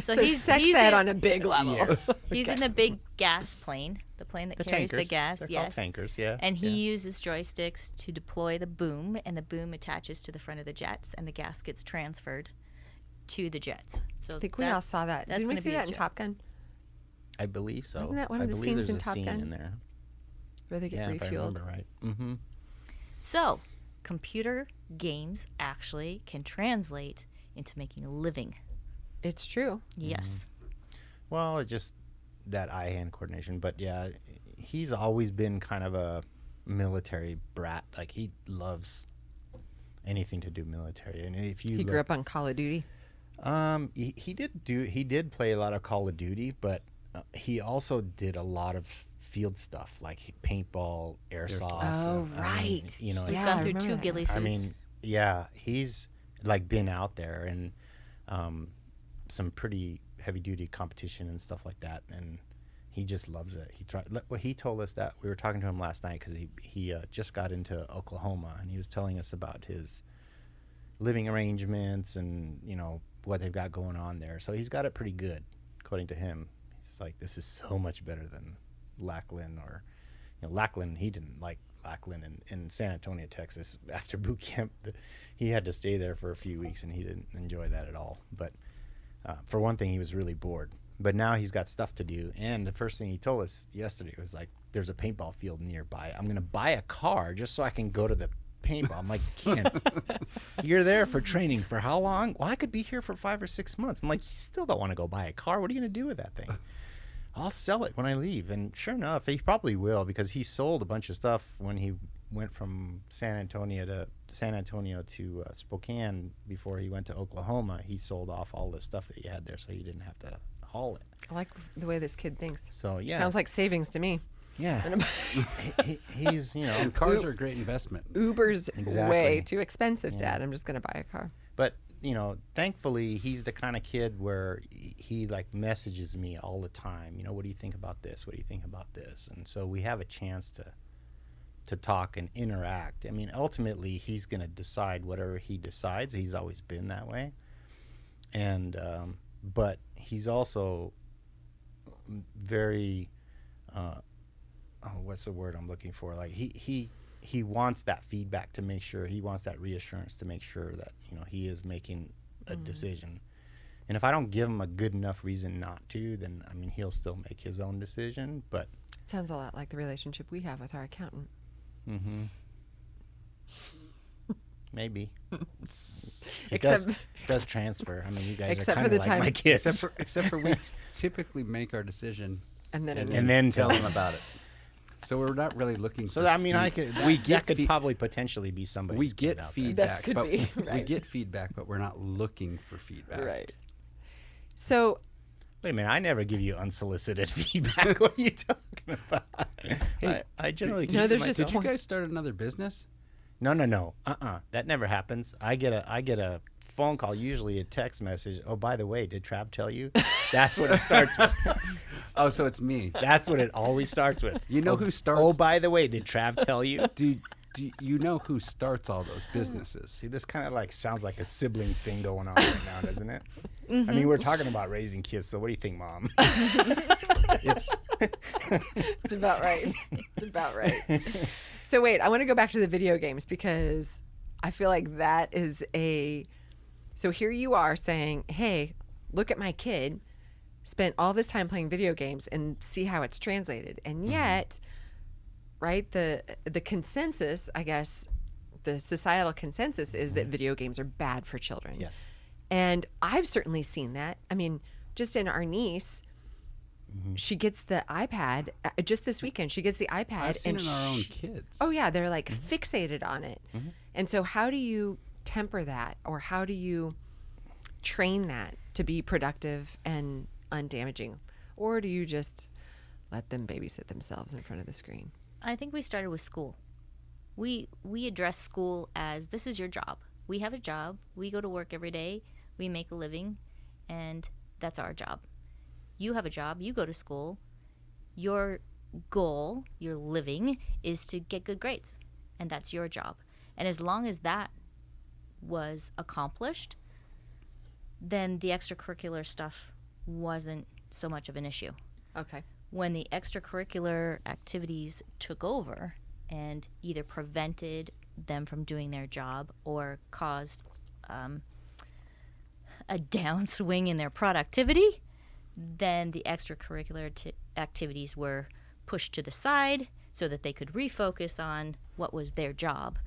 So sex ed on a big level. yes, He's in the big gas plane, the plane that the carries tankers. the gas. They're Yes. called tankers. Yeah. And he yeah. uses joysticks to deploy the boom, and the boom attaches to the front of the jets, and the gas gets transferred to the jets. So I think we all saw that. that's Didn't we gonna see be that his in job. Top Gun I believe so. Wasn't that one I of the believe scenes there's in a Top scene Gun? in there. where they get Yeah, if I refueled? remember right. Mm-hmm. So, computer games actually can translate into making a living. It's true. Yes. Well, it just that eye-hand coordination. But yeah, he's always been kind of a military brat. Like he loves anything to do military. And if you He grew up on Call of Duty. he did play a lot of Call of Duty, but he also did a lot of field stuff like paintball, airsoft. Oh, I mean, right. you know, We've Yeah, I gone through remember 2 that. ghillie suits. I mean, yeah, like been out there and some pretty heavy duty competition and stuff like that, and he just loves it. He told us that we were talking to him last night because he just got into Oklahoma, and he was telling us about his living arrangements and what they've got going on there. So he's got it pretty good, according to him. He's like, this is so much better than Lackland, or Lackland. He didn't like Lackland in San Antonio, Texas. After boot camp, he had to stay there for a few weeks, and he didn't enjoy that at all. But for one thing, he was really bored. But now he's got stuff to do. And the first thing he told us yesterday was like, there's a paintball field nearby. I'm going to buy a car just so I can go to the paintball. I'm like, Ken, you're there for training for how long? Well, I could be here for 5 or 6 months. I'm like, you still don't want to go buy a car. What are you going to do with that thing? I'll sell it when I leave. And sure enough, he probably will, because he sold a bunch of stuff when he went from San Antonio to Spokane. Before he went to Oklahoma, he sold off all the stuff that he had there, so he didn't have to haul it. I like the way this kid thinks. So yeah, sounds like savings to me. Yeah, he's and cars are a great investment. Uber's Exactly. way too expensive, Dad. I'm just gonna buy a car. But thankfully, he's the kind of kid where he like messages me all the time. What do you think about this? What do you think about this? And so we have a chance to talk and interact. I mean, ultimately, he's going to decide whatever he decides. He's always been that way. And but he's also very what's the word I'm looking for? Like he wants that feedback to make sure, he wants that reassurance to make sure that he is making a decision. And if I don't give him a good enough reason not to, then I mean, he'll still make his own decision. But it sounds a lot like the relationship we have with our accountant. Mm-hmm. Maybe. It does transfer. I mean, you guys except are for kind the of like my times- kids. Except for we typically make our decision And then and then tell them about it. So we're not really looking. So for I mean, that could probably potentially be somebody. We get feedback. That could but be, We right. get feedback, but we're not looking for feedback. Right. So Wait a minute! I never give you unsolicited feedback. What are you talking about? Hey, I generally No, keep there's to just Did myself. you guys start another business? No. That never happens. I get a phone call, usually a text message. Oh, by the way, did Trav tell you? That's what it starts with. Oh, so it's me. That's what it always starts with. You know Oh, who starts? Oh, by the way, did Trav tell you? Do you know who starts all those businesses? See, this kind of like sounds like a sibling thing going on right now, doesn't it? I mean, we're talking about raising kids, so what do you think, Mom? It's it's about right. It's about right. So wait, I want to go back to the video games because I feel like that is so here you are saying, hey, look at my kid, spent all this time playing video games and see how it's translated. And yet, right, the consensus, I guess, the societal consensus is that video games are bad for children. Yes. And I've certainly seen that. I mean, just in our niece, she gets the iPad just this weekend. She gets the iPad. I've seen and in our own kids. Oh yeah, they're like fixated on it. And so how do you temper that, or how do you train that to be productive and undamaging? Or do you just let them babysit themselves in front of the screen? I think we started with school. We address school as, this is your job. We have a job. We go to work every day. We make a living, and that's our job. You have a job. You go to school. Your goal, your living, is to get good grades, and that's your job. And as long as that was accomplished, then the extracurricular stuff wasn't so much of an issue. Okay. When the extracurricular activities took over and either prevented them from doing their job or caused a downswing in their productivity, then the extracurricular activities were pushed to the side so that they could refocus on what was their job.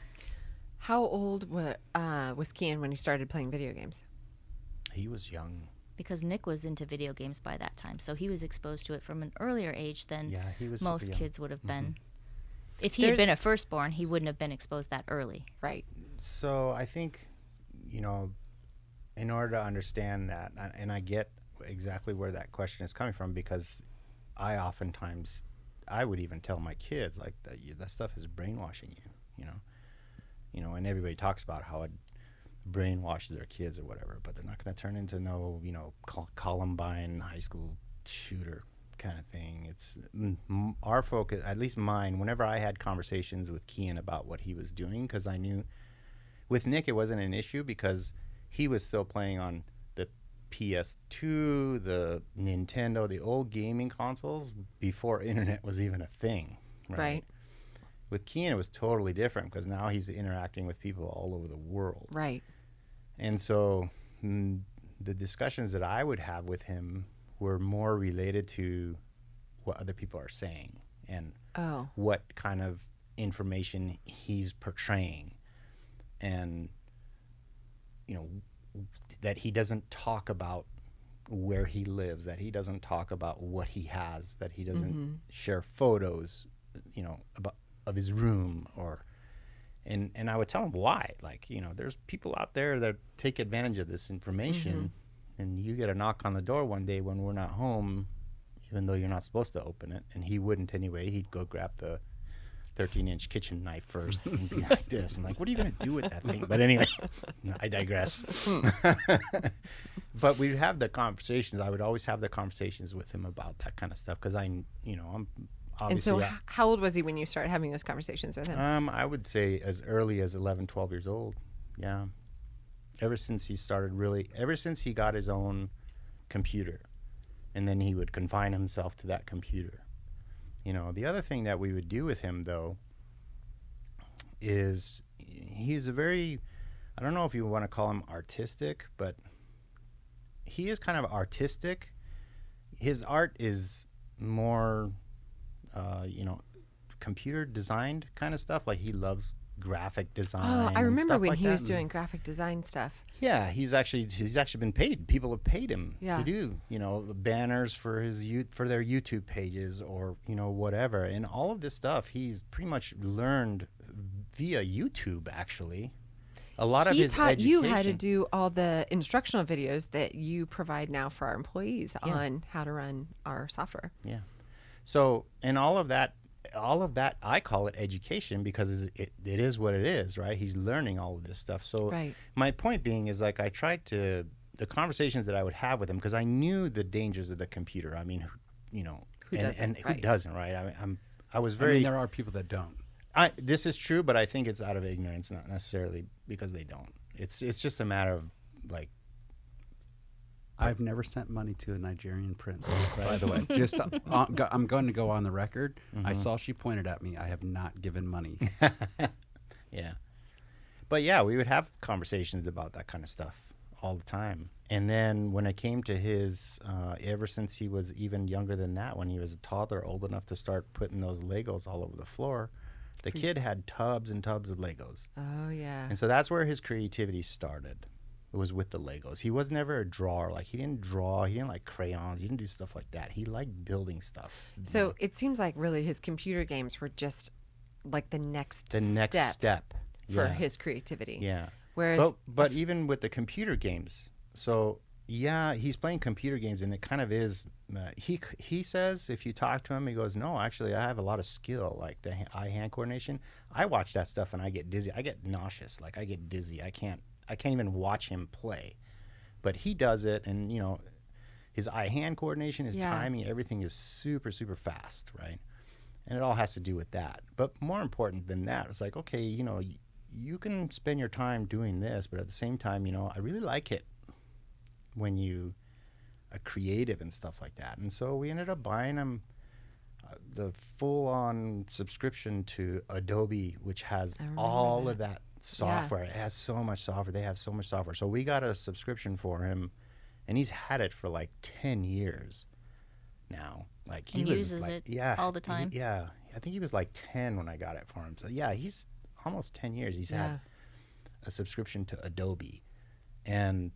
How old was Kian when he started playing video games? He was young. Because Nick was into video games by that time, so he was exposed to it from an earlier age than Yeah, he was super most young. kids would have been. If he had There's- been a firstborn, he wouldn't have been exposed that early. Right. So I think, in order to understand that, and I get exactly where that question is coming from, because I would even tell my kids, like, that stuff is brainwashing you, and everybody talks about how it brainwash their kids or whatever, but they're not going to turn into no, Columbine high school shooter kind of thing. It's our focus, at least mine, whenever I had conversations with Kian about what he was doing, because I knew with Nick it wasn't an issue because he was still playing on the PS2, the Nintendo, the old gaming consoles before internet was even a thing. Right. With Kian, it was totally different because now he's interacting with people all over the world. Right. And so the discussions that I would have with him were more related to what other people are saying and what kind of information he's portraying. And, that he doesn't talk about where he lives, that he doesn't talk about what he has, that he doesn't share photos, about of his room and I would tell him why. Like, there's people out there that take advantage of this information and you get a knock on the door one day when we're not home, even though you're not supposed to open it. And he wouldn't anyway. He'd go grab the 13-inch kitchen knife first and be like this. I'm like, what are you going to do with that thing? But anyway, I digress. But we'd have the conversations. I would always have the conversations with him about that kind of stuff because I'm obviously. And so how old was he when you started having those conversations with him? I would say as early as 11, 12 years old. Yeah. Ever since he got his own computer, and then he would confine himself to that computer. The other thing that we would do with him, though, is he's a very, I don't know if you want to call him artistic, but he is kind of artistic. His art is more, computer designed kind of stuff. Like he loves graphic design. Oh, I remember when like he was doing graphic design stuff. Yeah, he's actually been paid. People have paid him to do, banners for for their YouTube pages or, whatever. And all of this stuff he's pretty much learned via YouTube, actually. A lot of his education. He taught you how to do all the instructional videos that you provide now for our employees on how to run our software. Yeah. So, and all of that, I call it education because it is what it is, right? He's learning all of this stuff. So my point being is like I tried to, the conversations that I would have with him, because I knew the dangers of the computer. I mean, who doesn't, right? I was very. There are people that don't. This is true, but I think it's out of ignorance, not necessarily because they don't. It's just a matter of like. I've never sent money to a Nigerian prince, by the way. Just I'm going to go on the record. I saw she pointed at me. I have not given money. Yeah. But yeah, we would have conversations about that kind of stuff all the time. And then when it came to his, ever since he was even younger than that, when he was a toddler, old enough to start putting those Legos all over the floor, the kid had tubs and tubs of Legos. Oh, yeah. And so that's where his creativity started. It was with the Legos. He was never a drawer. Like, he didn't draw. He didn't like crayons. He didn't do stuff like that. He liked building stuff. So it seems like really his computer games were just like the next step for his creativity. Yeah. Whereas, but even with the computer games, so yeah, he's playing computer games, and it kind of is. He says if you talk to him, he goes, "No, actually, I have a lot of skill, like the eye-hand coordination. I watch that stuff and I get dizzy. I get nauseous. Like I get dizzy. I can't even watch him play, but he does it, and his eye-hand coordination, his timing, everything is super, super fast, right? And it all has to do with that. But more important than that, it's like, okay, you can spend your time doing this, but at the same time, I really like it when you are creative and stuff like that. And so we ended up buying him the full-on subscription to Adobe, which has all of that software. It has so much software. They have so much software. So we got a subscription for him, and he's had it for like 10 years now. Like he uses it all the time. I think he was like 10 when I got it for him. So yeah, he's almost 10 years. He's had a subscription to Adobe, and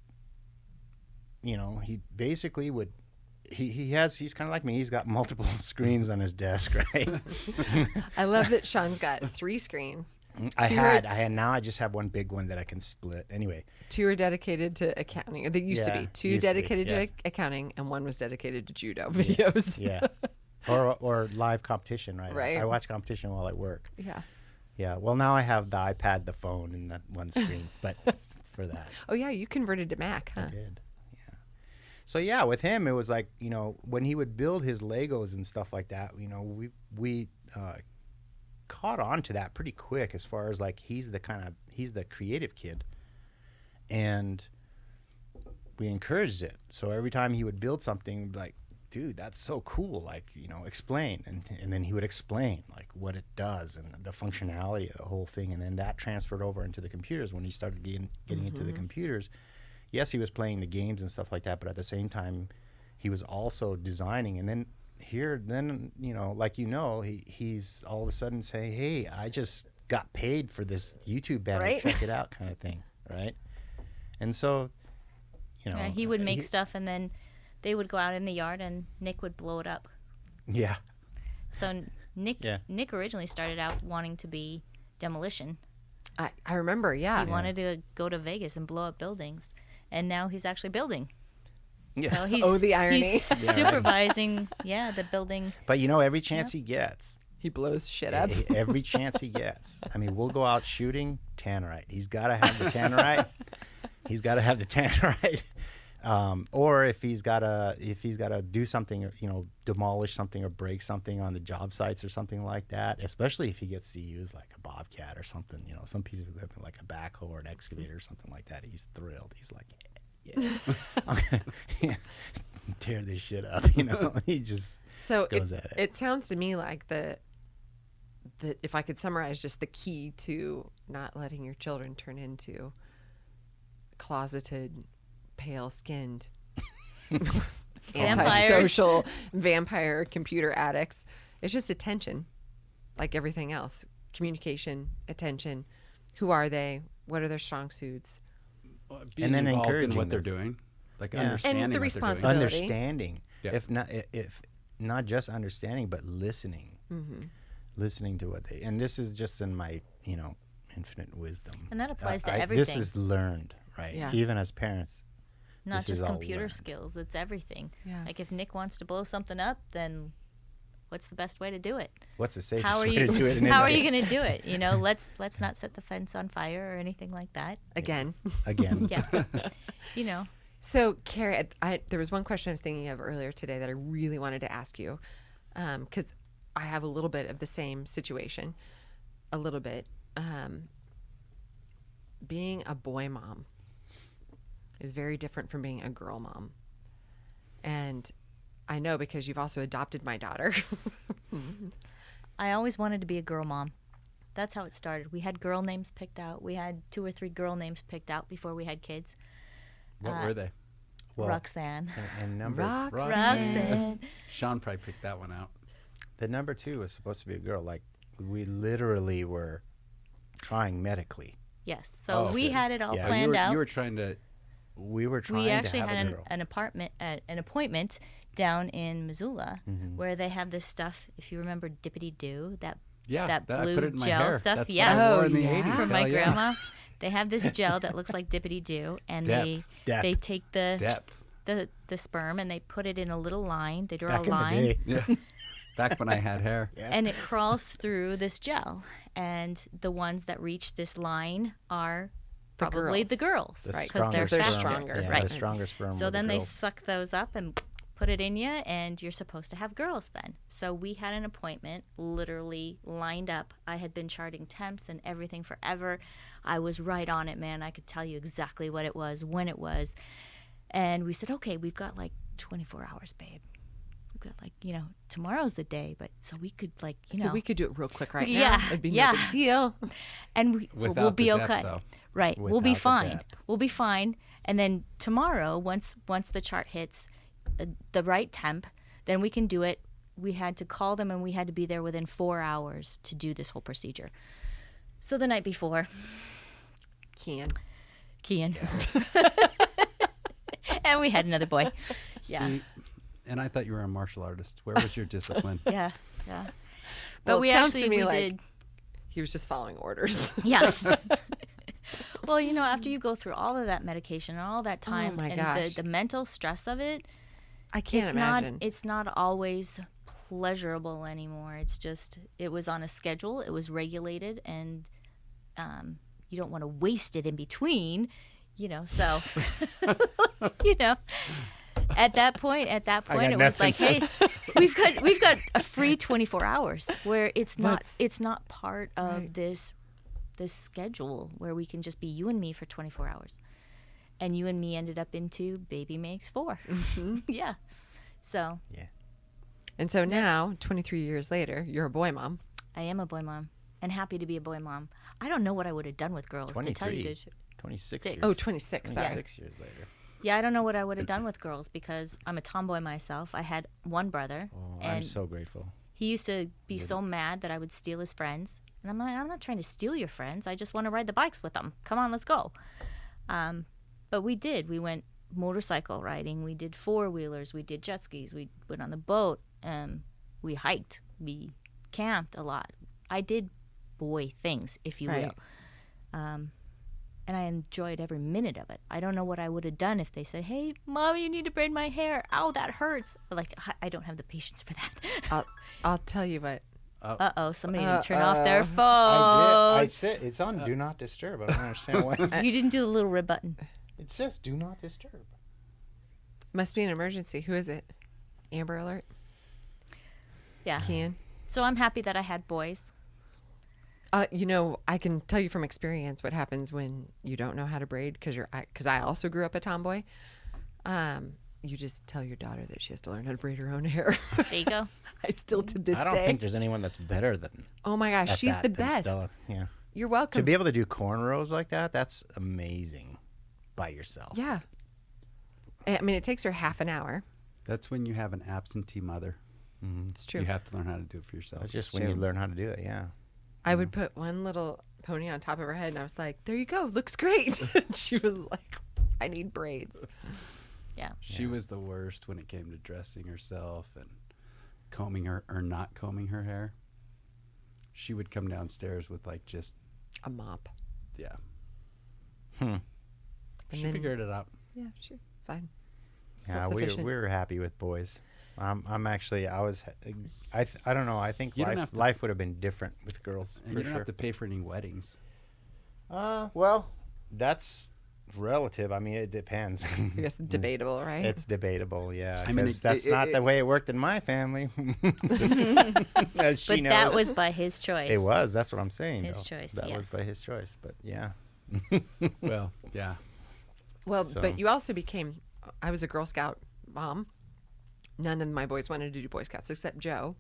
he basically would. He's kind of like me. He's got multiple screens on his desk, right? I love that Sean's got 3 screens. Now I just have one big one that I can split. Anyway, 2 are dedicated to accounting. Or they used to be 2 dedicated to accounting, and 1 was dedicated to judo videos. Yeah. Or live competition, right? Right. I watch competition while I work. Yeah. Yeah. Well, now I have the iPad, the phone, and that one screen. But for that. Oh yeah, you converted to Mac, huh? I did. Yeah. So yeah, with him, it was like, you know, when he would build his Legos and stuff like that, you know, we caught on to that pretty quick as far as like he's the creative kid, and we encouraged it. So every time he would build something, like, dude, that's so cool, like, you know, explain, and then he would explain like what it does and the functionality of the whole thing, and then that transferred over into the computers. When he started getting into the computers, yes, he was playing the games and stuff like that, but at the same time he was also designing. And then you know, like, you know, he's all of a sudden saying, hey, I just got paid for this YouTube banner, Right? check it out, kind of thing, right? And so, you know, Yeah, he would make stuff, and then they would go out in the yard, and Nick would blow it up. Yeah. So Nick originally started out wanting to be demolition. I remember, yeah. He wanted to go to Vegas and blow up buildings, and now he's actually building. Yeah. So he's, Oh, the irony. He's supervising, the building. But, you know, every chance he gets, He blows shit up. every chance he gets. I mean, we'll go out shooting, tannerite. He's got to have the tannerite. He's got to have the tannerite. Or if he's got to do something, you know, demolish something or break something on the job sites or something like that, especially if he gets to use like a bobcat or something, you know, some piece of equipment like a backhoe or an excavator or something like that, he's thrilled. He's like, yeah, I'm gonna tear this shit up, you know. He just goes at it. It sounds to me like the if I could summarize just the key to not letting your children turn into closeted, pale-skinned, antisocial vampire computer addicts. It's just attention, like everything else. Communication, attention. Who are they? What are their strong suits? Being And then involved in encouraging what they're those. doing, like Yeah. understanding And the what they're doing. responsibility. Understanding, Yeah. if not just understanding, but listening, listening to what they. And this is just in my, you know, infinite wisdom. And that applies to This everything. is learned, right? Yeah. Even as parents. Not This is just all computer learned. skills, it's everything. Yeah. Like if Nick wants to blow something up, then what's the best way to do it? What's the safest How are way you to do it? In how are this you case? going to do it? You know, let's not set the fence on fire or anything like that. Again. Again. Yeah. You know. So, Kari, there was one question I was thinking of earlier today that I really wanted to ask you, because I have a little bit of the same situation, a little bit. Being a boy mom is very different from being a girl mom. And I know because you've also adopted my daughter. I always wanted to be a girl mom. That's how it started. We had girl names picked out. We had 2 or 3 girl names picked out before we had kids. What were they? Well, Roxanne. And number Roxanne. Sean probably picked that one out. the number 2 was supposed to be a girl. Like, we literally were trying medically. Yes. So we okay. had it all Yeah. planned out. You were trying to. We were trying We actually to have had a girl. an appointment down in Missoula where they have this stuff. If you remember Dippity Doo, that Yeah, blue I put it in my gel hair. stuff. That's Yeah. what I wore Oh, in the yeah. 80s. from my Hell yeah. grandma. They have this gel that looks like Dippity Doo, and Dep. they take Dep. the sperm and they put it in a little line. They draw Back a line. in the day. Yeah. Back when I had hair. Yeah. And it crawls through this gel, and the ones that reach this line are The probably girls. the girls, The right? Because stronger they're sperm. faster, stronger, Yeah, right? the stronger sperm. So were the then they girls. suck those up and put it in you, and you're supposed to have girls then. So we had an appointment literally lined up. I had been charting temps and everything forever. I was right on it, man. I could tell you exactly what it was, when it was. And we said, okay, we've got like 24 hours, babe. We've got like, tomorrow's the day, but so we could like, So we could do it real quick right now. Yeah, It'd be yeah. no big deal. and we'll Without be the depth, okay. though. Right. We'll be Without the fine. depth. We'll be fine. And then tomorrow, once the chart hits the right temp, then we can do it. We had to call them, and we had to be there within 4 hours to do this whole procedure. So the night before, Kian. And we had another boy. Yeah. See, and I thought you were a martial artist. Where was your discipline? Yeah. But Well, we it sounds to actually me we like- did. He was just following orders. Yes. Well, after you go through all of that medication and all that time my and gosh. the mental stress of it, I can't imagine. it's not always pleasurable anymore. It's just it was on a schedule, it was regulated, and you don't want to waste it in between. So, at that point, it was like, hey, we've got a free 24 hours where it's not part of this schedule where we can just be you and me for 24 hours. And you and me ended up into baby makes 4. Mm-hmm. Yeah. So. Yeah. And so now, 23 years later, you're a boy mom. I am a boy mom and happy to be a boy mom. I don't know what I would have done with girls, to tell you the truth. 26 Six. years. Oh, 26, sorry. 26 years later. Yeah, I don't know what I would have done with girls because I'm a tomboy myself. I had one brother. Oh, and I'm so grateful. he used to be so mad that I would steal his friends. And I'm like, I'm not trying to steal your friends. I just want to ride the bikes with them. Come on, let's go. But we did. We went motorcycle riding. We did 4-wheelers. We did jet skis. We went on the boat. We hiked. We camped a lot. I did boy things, if you will. And I enjoyed every minute of it. I don't know what I would have done if they said, hey, Mommy, you need to braid my hair. Ow, that hurts. Like, I don't have the patience for that. I'll tell you what. Uh-oh, somebody didn't turn off their phone. I said it's on Do Not Disturb. I don't understand why. You didn't do the little red button. It says Do Not Disturb. Must be an emergency. Who is it? Amber Alert? Yeah. Kian? So I'm happy that I had boys. I can tell you from experience what happens when you don't know how to braid because I also grew up a tomboy. You just tell your daughter that she has to learn how to braid her own hair. There you go. I still to this day. I don't think there's anyone that's better than. Oh my gosh, she's the best. Stella. Yeah. You're welcome. To be able to do cornrows like that's amazing by yourself. Yeah. I mean, it takes her half an hour. That's when you have an absentee mother. It's true. You have to learn how to do it for yourself. That's just when you learn how to do it, yeah. I would put one little pony on top of her head, and I was like, there you go, looks great. And she was like, I need braids. Yeah. She was the worst when it came to dressing herself and combing her or not combing her hair. She would come downstairs with like just a mop. Yeah. And She then- figured it out. Yeah, she's fine. Yeah, Self-sufficient. we were happy with boys. I'm actually, I don't know. I think You don't have to- life would have been different with girls. And for you don't sure. have to pay for any weddings. Well, that's relative. I mean, it depends. I guess debatable, right? It's debatable, yeah. I mean, 'cause that's not the way it worked in my family. As she But knows. that was by his choice. It was. That's what I'm saying. His though. choice, That was yes. by his choice. But yeah. Well, yeah. Well, So- but you also became, I was a Girl Scout mom. None of my boys wanted to do Boy Scouts except Joe.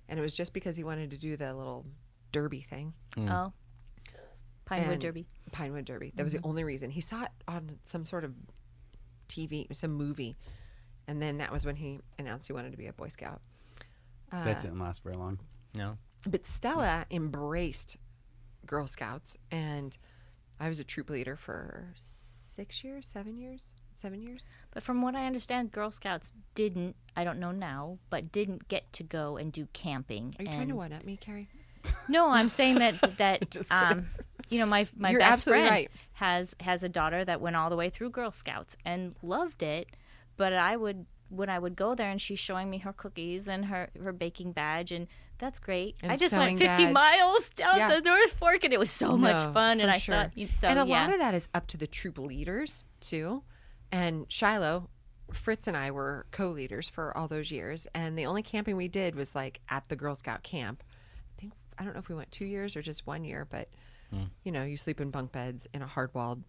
And it was just because he wanted to do the little derby thing. Oh. Pinewood And- Derby. Pinewood Derby. That was the only reason. He saw it on some sort of TV, some movie. And then that was when he announced he wanted to be a Boy Scout. That didn't last very long. No. But Stella embraced Girl Scouts. And I was a troop leader for 7 years. But from what I understand, Girl Scouts didn't, I don't know now, but didn't get to go and do camping. Are you trying to one up me, Carrie? No, I'm saying that Just kidding. my You're best absolutely friend right. has a daughter that went all the way through Girl Scouts and loved it. But when I would go there and she's showing me her cookies and her baking badge, and that's great. And I just sewing went 50 badge. miles down Yeah. the North Fork, and it was so much No, fun. And for I sure. thought, so and a yeah. lot of that is up to the troop leaders too. And Shiloh, Fritz and I were co-leaders for all those years, and the only camping we did was like at the Girl Scout camp. I don't know if we went 2 years or just 1 year, but you sleep in bunk beds in a hard-walled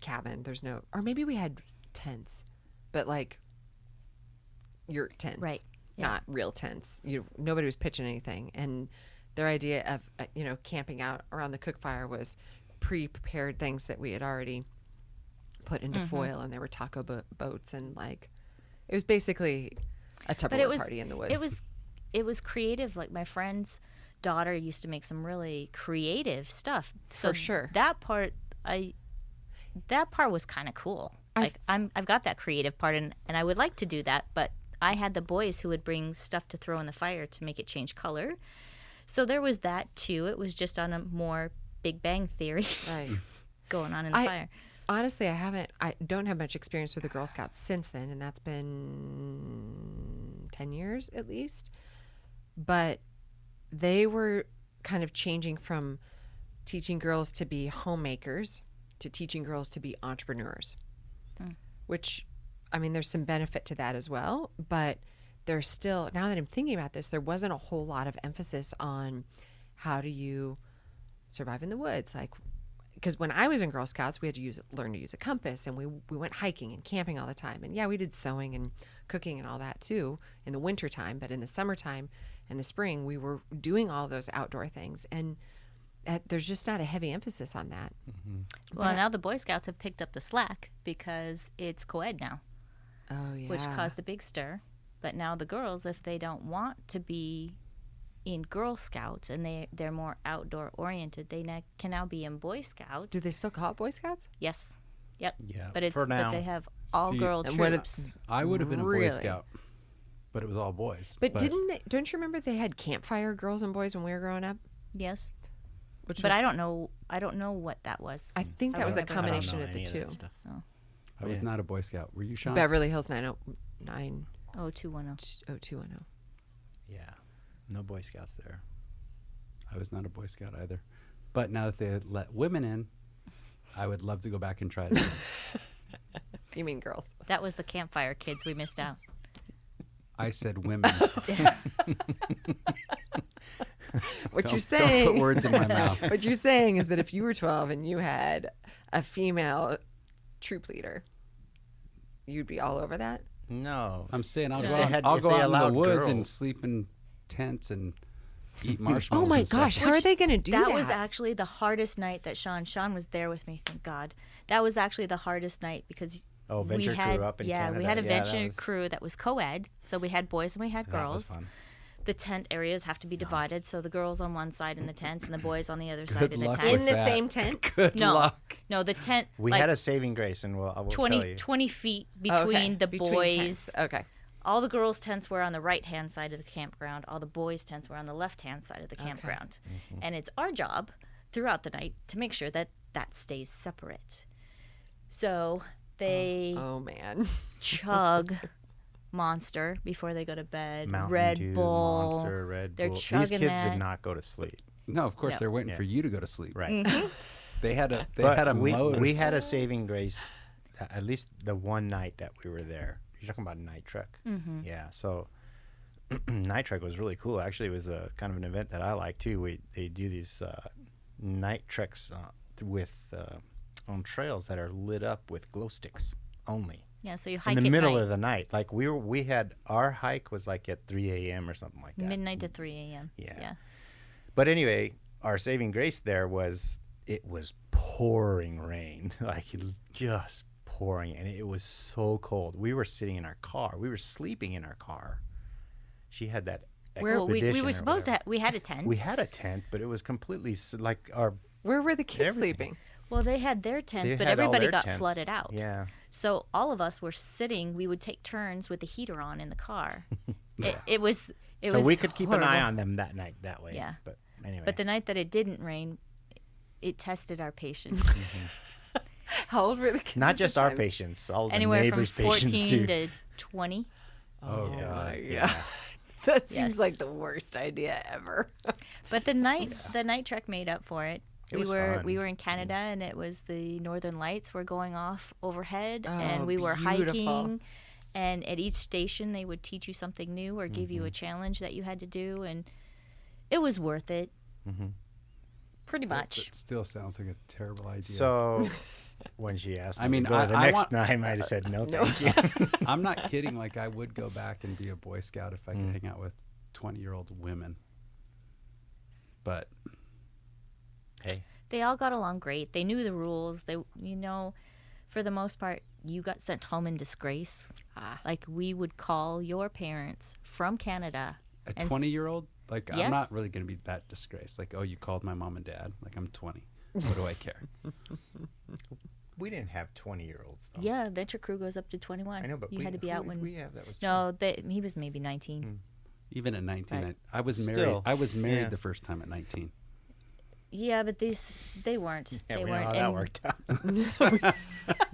cabin. There's no, or maybe we had tents, but like yurt tents, Right. Yeah. Not real tents. Nobody was pitching anything, and their idea of camping out around the cook fire was pre-prepared things that we had already put into foil, and there were taco boats, and like it was basically a Tupperware party in the woods. It was creative. Like my friend's daughter used to make some really creative stuff. So For sure. that part was kind of cool. I've got that creative part, and I would like to do that, but I had the boys who would bring stuff to throw in the fire to make it change color. So there was that too. It was just on a more Big Bang Theory Right. going on in the fire. Honestly, I don't have much experience with the Girl Scouts since then, and that's been 10 years at least. But they were kind of changing from teaching girls to be homemakers to teaching girls to be entrepreneurs, which, I mean, there's some benefit to that as well. But there's still, now that I'm thinking about this, there wasn't a whole lot of emphasis on how do you survive in the woods. Like, because when I was in Girl Scouts, we had to learn to use a compass, and we went hiking and camping all the time. And yeah, we did sewing and cooking and all that too in the wintertime. But in the summertime and the spring, we were doing all those outdoor things. And there's just not a heavy emphasis on that. Well, now the Boy Scouts have picked up the slack because it's co-ed now, which caused a big stir. But now the girls, if they don't want to be in Girl Scouts and they're more outdoor oriented, they can now be in Boy Scouts. Do they still call it Boy Scouts? Yes. Yep. Yeah. But for now. they have all girl troops. I would have been a Boy Really? Scout, but it was all boys. But don't you remember they had campfire girls and boys when we were growing up? Yes. But I don't know what that was. I think that was the never- combination I of don't know the any two. of that stuff. I was not a Boy Scout. Were you, Sean? Beverly Hills 90210. Oh, 210. Yeah. No Boy Scouts there. I was not a Boy Scout either. But now that they let women in, I would love to go back and try it. You mean girls? That was the campfire kids we missed out. I said women. What you're Don't saying? put words in my mouth. What you're saying is that if you were 12 and you had a female troop leader, you'd be all over that. No. I'm saying I'll If go they out, had- I'll if go they out in the allowed woods and girls. sleep in tents and eat marshmallows. Oh my and stuff. gosh, how are they going to do that? That was actually the hardest night that Sean was there with me, thank God. That was actually the hardest night because Venture we had, crew up in we Canada. had a Yeah, that venture was- crew that was co-ed. So we had boys and we had That was girls. fun. The tent areas have to be divided, so the girls on one side in the tents and the boys on the other side Good in the luck tent. with in the that. same tent? Good No, luck. no, the tent We like had a saving grace, and I will tell 20, you. 20 feet Okay, between the between boys. tents. Okay. All the girls' tents were on the right-hand side of the campground. All the boys' tents were on the left-hand side of the campground. And it's our job throughout the night to make sure that that stays separate. So they Oh man. chug Monster before they go to bed. Mountain Red Dew, Bull. Monster, Red They're Bull. These chugging kids that. did not go to sleep. No, of course No. they're waiting Yeah. for you to go to sleep. Right. They had a But motive. we had a saving grace, at least the one night that we were there. You're talking about Night Trek. Yeah. So Night Trek was really cool. Actually, it was a kind of an event that I like too. They do these night treks with on trails that are lit up with glow sticks only. Yeah, so you hike In the at middle night, of the night. Like we had our hike was like at 3 a.m. or something like that. midnight to 3 a.m. Yeah. But anyway, our saving grace there it was pouring rain, like just pouring, and it was so cold. We were sitting in our car. We were sleeping in our car. She had that Well, we expedition were or supposed to whatever. we had a tent. We had a tent, but it was completely like our. Where were the kids Everything. sleeping? Well, they had their tents, They but had all everybody their got tents. flooded out. Yeah. So all of us were sitting. We would take turns with the heater on in the car. It was. So we could keep an eye horrible. on them that night that way. Yeah. But anyway. But the night that it didn't rain, it tested our patience. How old were the kids? not at just the our time? patients, all the Anywhere from neighbors' patients 14 too. to 20. Oh, my God. God. That seems Yes. like the worst idea ever. But the night trek made up for it. It we was were fun. we were in Canada, and it was the northern lights were going off overhead, Oh, and we were beautiful. hiking. And at each station, they would teach you something new or give you a challenge that you had to do, and it was worth it. Pretty much. That still sounds like a terrible idea. So when she asked me I mean, to go the I next want- time, I'd have said no, thank you. I'm not kidding. Like, I would go back and be a Boy Scout if I could hang out with 20-year-old women. But Hey, They all got along great. They knew the rules. They, for the most part, you got sent home in disgrace. Like, we would call your parents from Canada. a and 20-year-old, like, Yes. I'm not really going to be that disgraced. Like, oh, you called my mom and dad. Like, I'm 20. What do I care? we didn't have 20-year-olds. Though. Yeah, Venture Crew goes up to 21. I know, but you we, had to be who out did when. we have that was No, he was maybe 19. Even at 19, Right. I was married. Still, I was married yeah. the first time at 19. Yeah, but they weren't. Yeah, they we know weren't. how that and- worked out.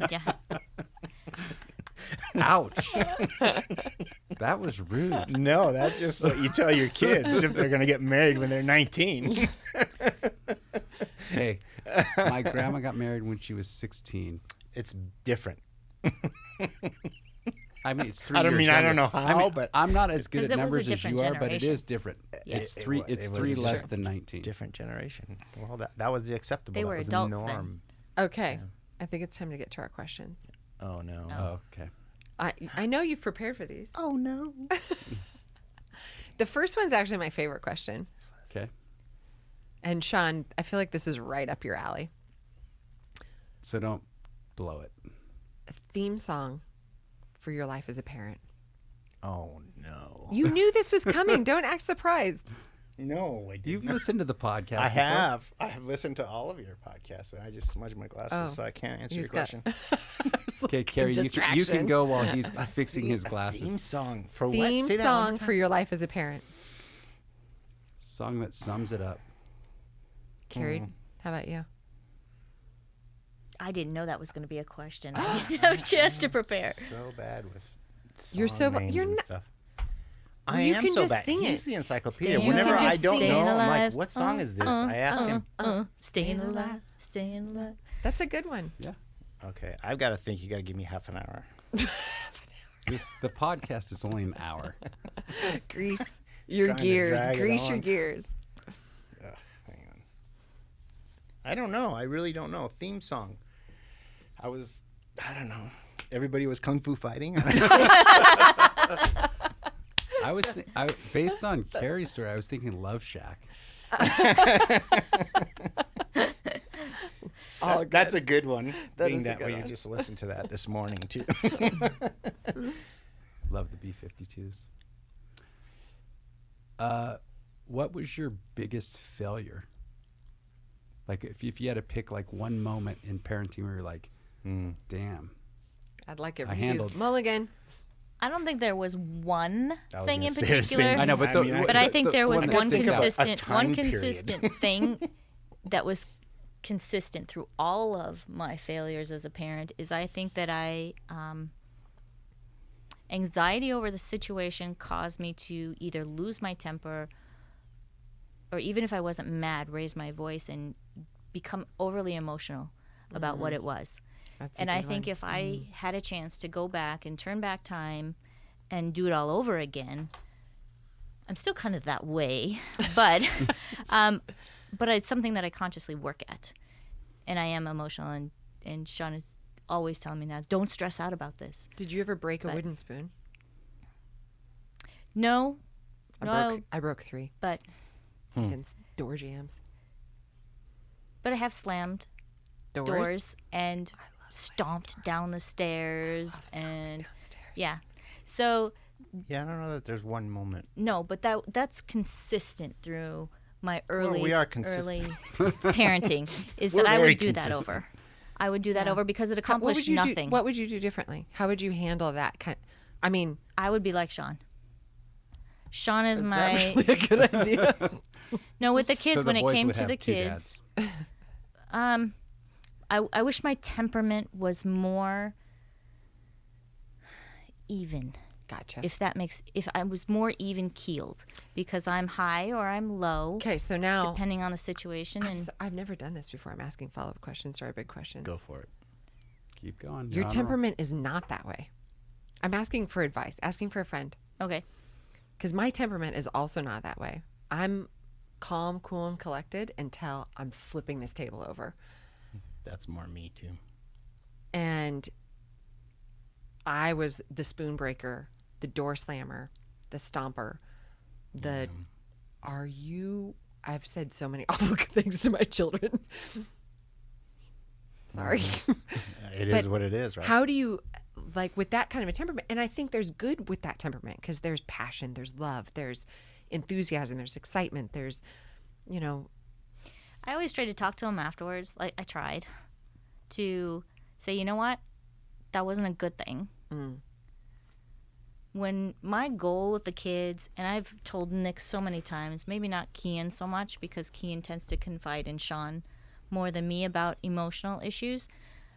Yeah. Ouch. That was rude. No, that's just what you tell your kids if they're going to get married when they're 19. Okay. My grandma got married when she was 16. It's different. I mean, it's 3 I don't years mean, I don't younger. know how, but I'm not as good 'Cause at it was a numbers as different you are, but it generation. is different. Yeah. It's It three. wa- It's it was three a less different- than 19. different generation. Well, that was the acceptable. They that were was adults the then. norm. Okay. I think it's time to get to our questions. Oh no. Oh, okay. I know you've prepared for these. Oh no. The first one's actually my favorite question. Okay. And Sean, I feel like this is right up your alley. So don't blow it. A theme song for your life as a parent. Oh no. You knew this was coming. Don't act surprised. No, I didn't. You've listened to the podcast. I before. have. I have listened to all of your podcasts, but I just smudged my glasses, Oh. so I can't answer He's your got- question. Okay, Carrie, you can Distraction. go while he's fixing his Theme glasses. song for what? Theme Say that one more song time. for your life as a parent. Song that sums it up. Carrie, how about you? I didn't know that was going to be a question. I didn't have a chance to prepare. So bad with You're song so ba- names you're and not- stuff. I You am can so just bad. sing He's it. the encyclopedia. Staying Whenever alive. I don't Staying know, I'm like, alive. what song is this? I ask him. Staying alive, staying alive. That's a good one. Yeah. Okay, I've got to think. You got to give me half an hour. The podcast is only an hour. Grease your Trying to gears. drag it Grease your on. gears. Hang on. I don't know. I really don't know. Theme song. I don't know. Everybody was kung fu fighting. I was based on Carrie's story. I was thinking Love Shack. That's a good one. That being is a that good way one. you just listened to that this morning too. Love the B-52s. What was your biggest failure? Like, if you had to pick like one moment in parenting where you're like, damn. I'd like it I redo. handled- Mulligan. I don't think there was one I was thing gonna in say the same particular. I know, but But I think there was one that one sticks out. consistent thing that was consistent through all of my failures as a parent is I think that anxiety over the situation caused me to either lose my temper or even if I wasn't mad, raise my voice and become overly emotional about what it was. That's a And I good think one. if I had a chance to go back and turn back time and do it all over again, I'm still kind of that way, but it's something that I consciously work at. And I am emotional, and Sean is always telling me now, don't stress out about this. Did you ever break a But- wooden spoon? No, I broke 3 but against door jams. I have slammed doors and stomped down the stairs and Downstairs. yeah. So Yeah, I don't know that there's one moment. no, but that's consistent through my early we are consistent. early parenting is We're that I very would do that consistent. over. I would do that over because it What would accomplished you nothing. do? What would you do differently? How would you handle that kind? I mean, I would be like Sean. Sean is is my that really a good idea? no with the kids So when the it boys came would to have the two kids. dads. I wish my temperament was more even. Gotcha. If I was more even keeled because I'm high or I'm low Okay, so now depending on the situation and I've never done this before. I'm asking follow-up questions to our big questions. Go for it. Keep going. Your You're on a roll. temperament is not that way. I'm asking for advice, asking for a friend, okay. because my temperament is also not that way. I'm calm, cool, and collected until I'm flipping this table over. That's more me too. And I was the spoon breaker, the door slammer, the stomper, I've said so many awful things to my children. Sorry. It But is what it is, right? How do you, like, with that kind of a temperament? And I think there's good with that temperament because there's passion, there's love, there's enthusiasm, there's excitement, there's, I always try to talk to him afterwards. Like I tried to say, you know what, that wasn't a good thing. When my goal with the kids, and I've told Nick so many times, maybe not Kian so much because Kian tends to confide in Sean more than me about emotional issues.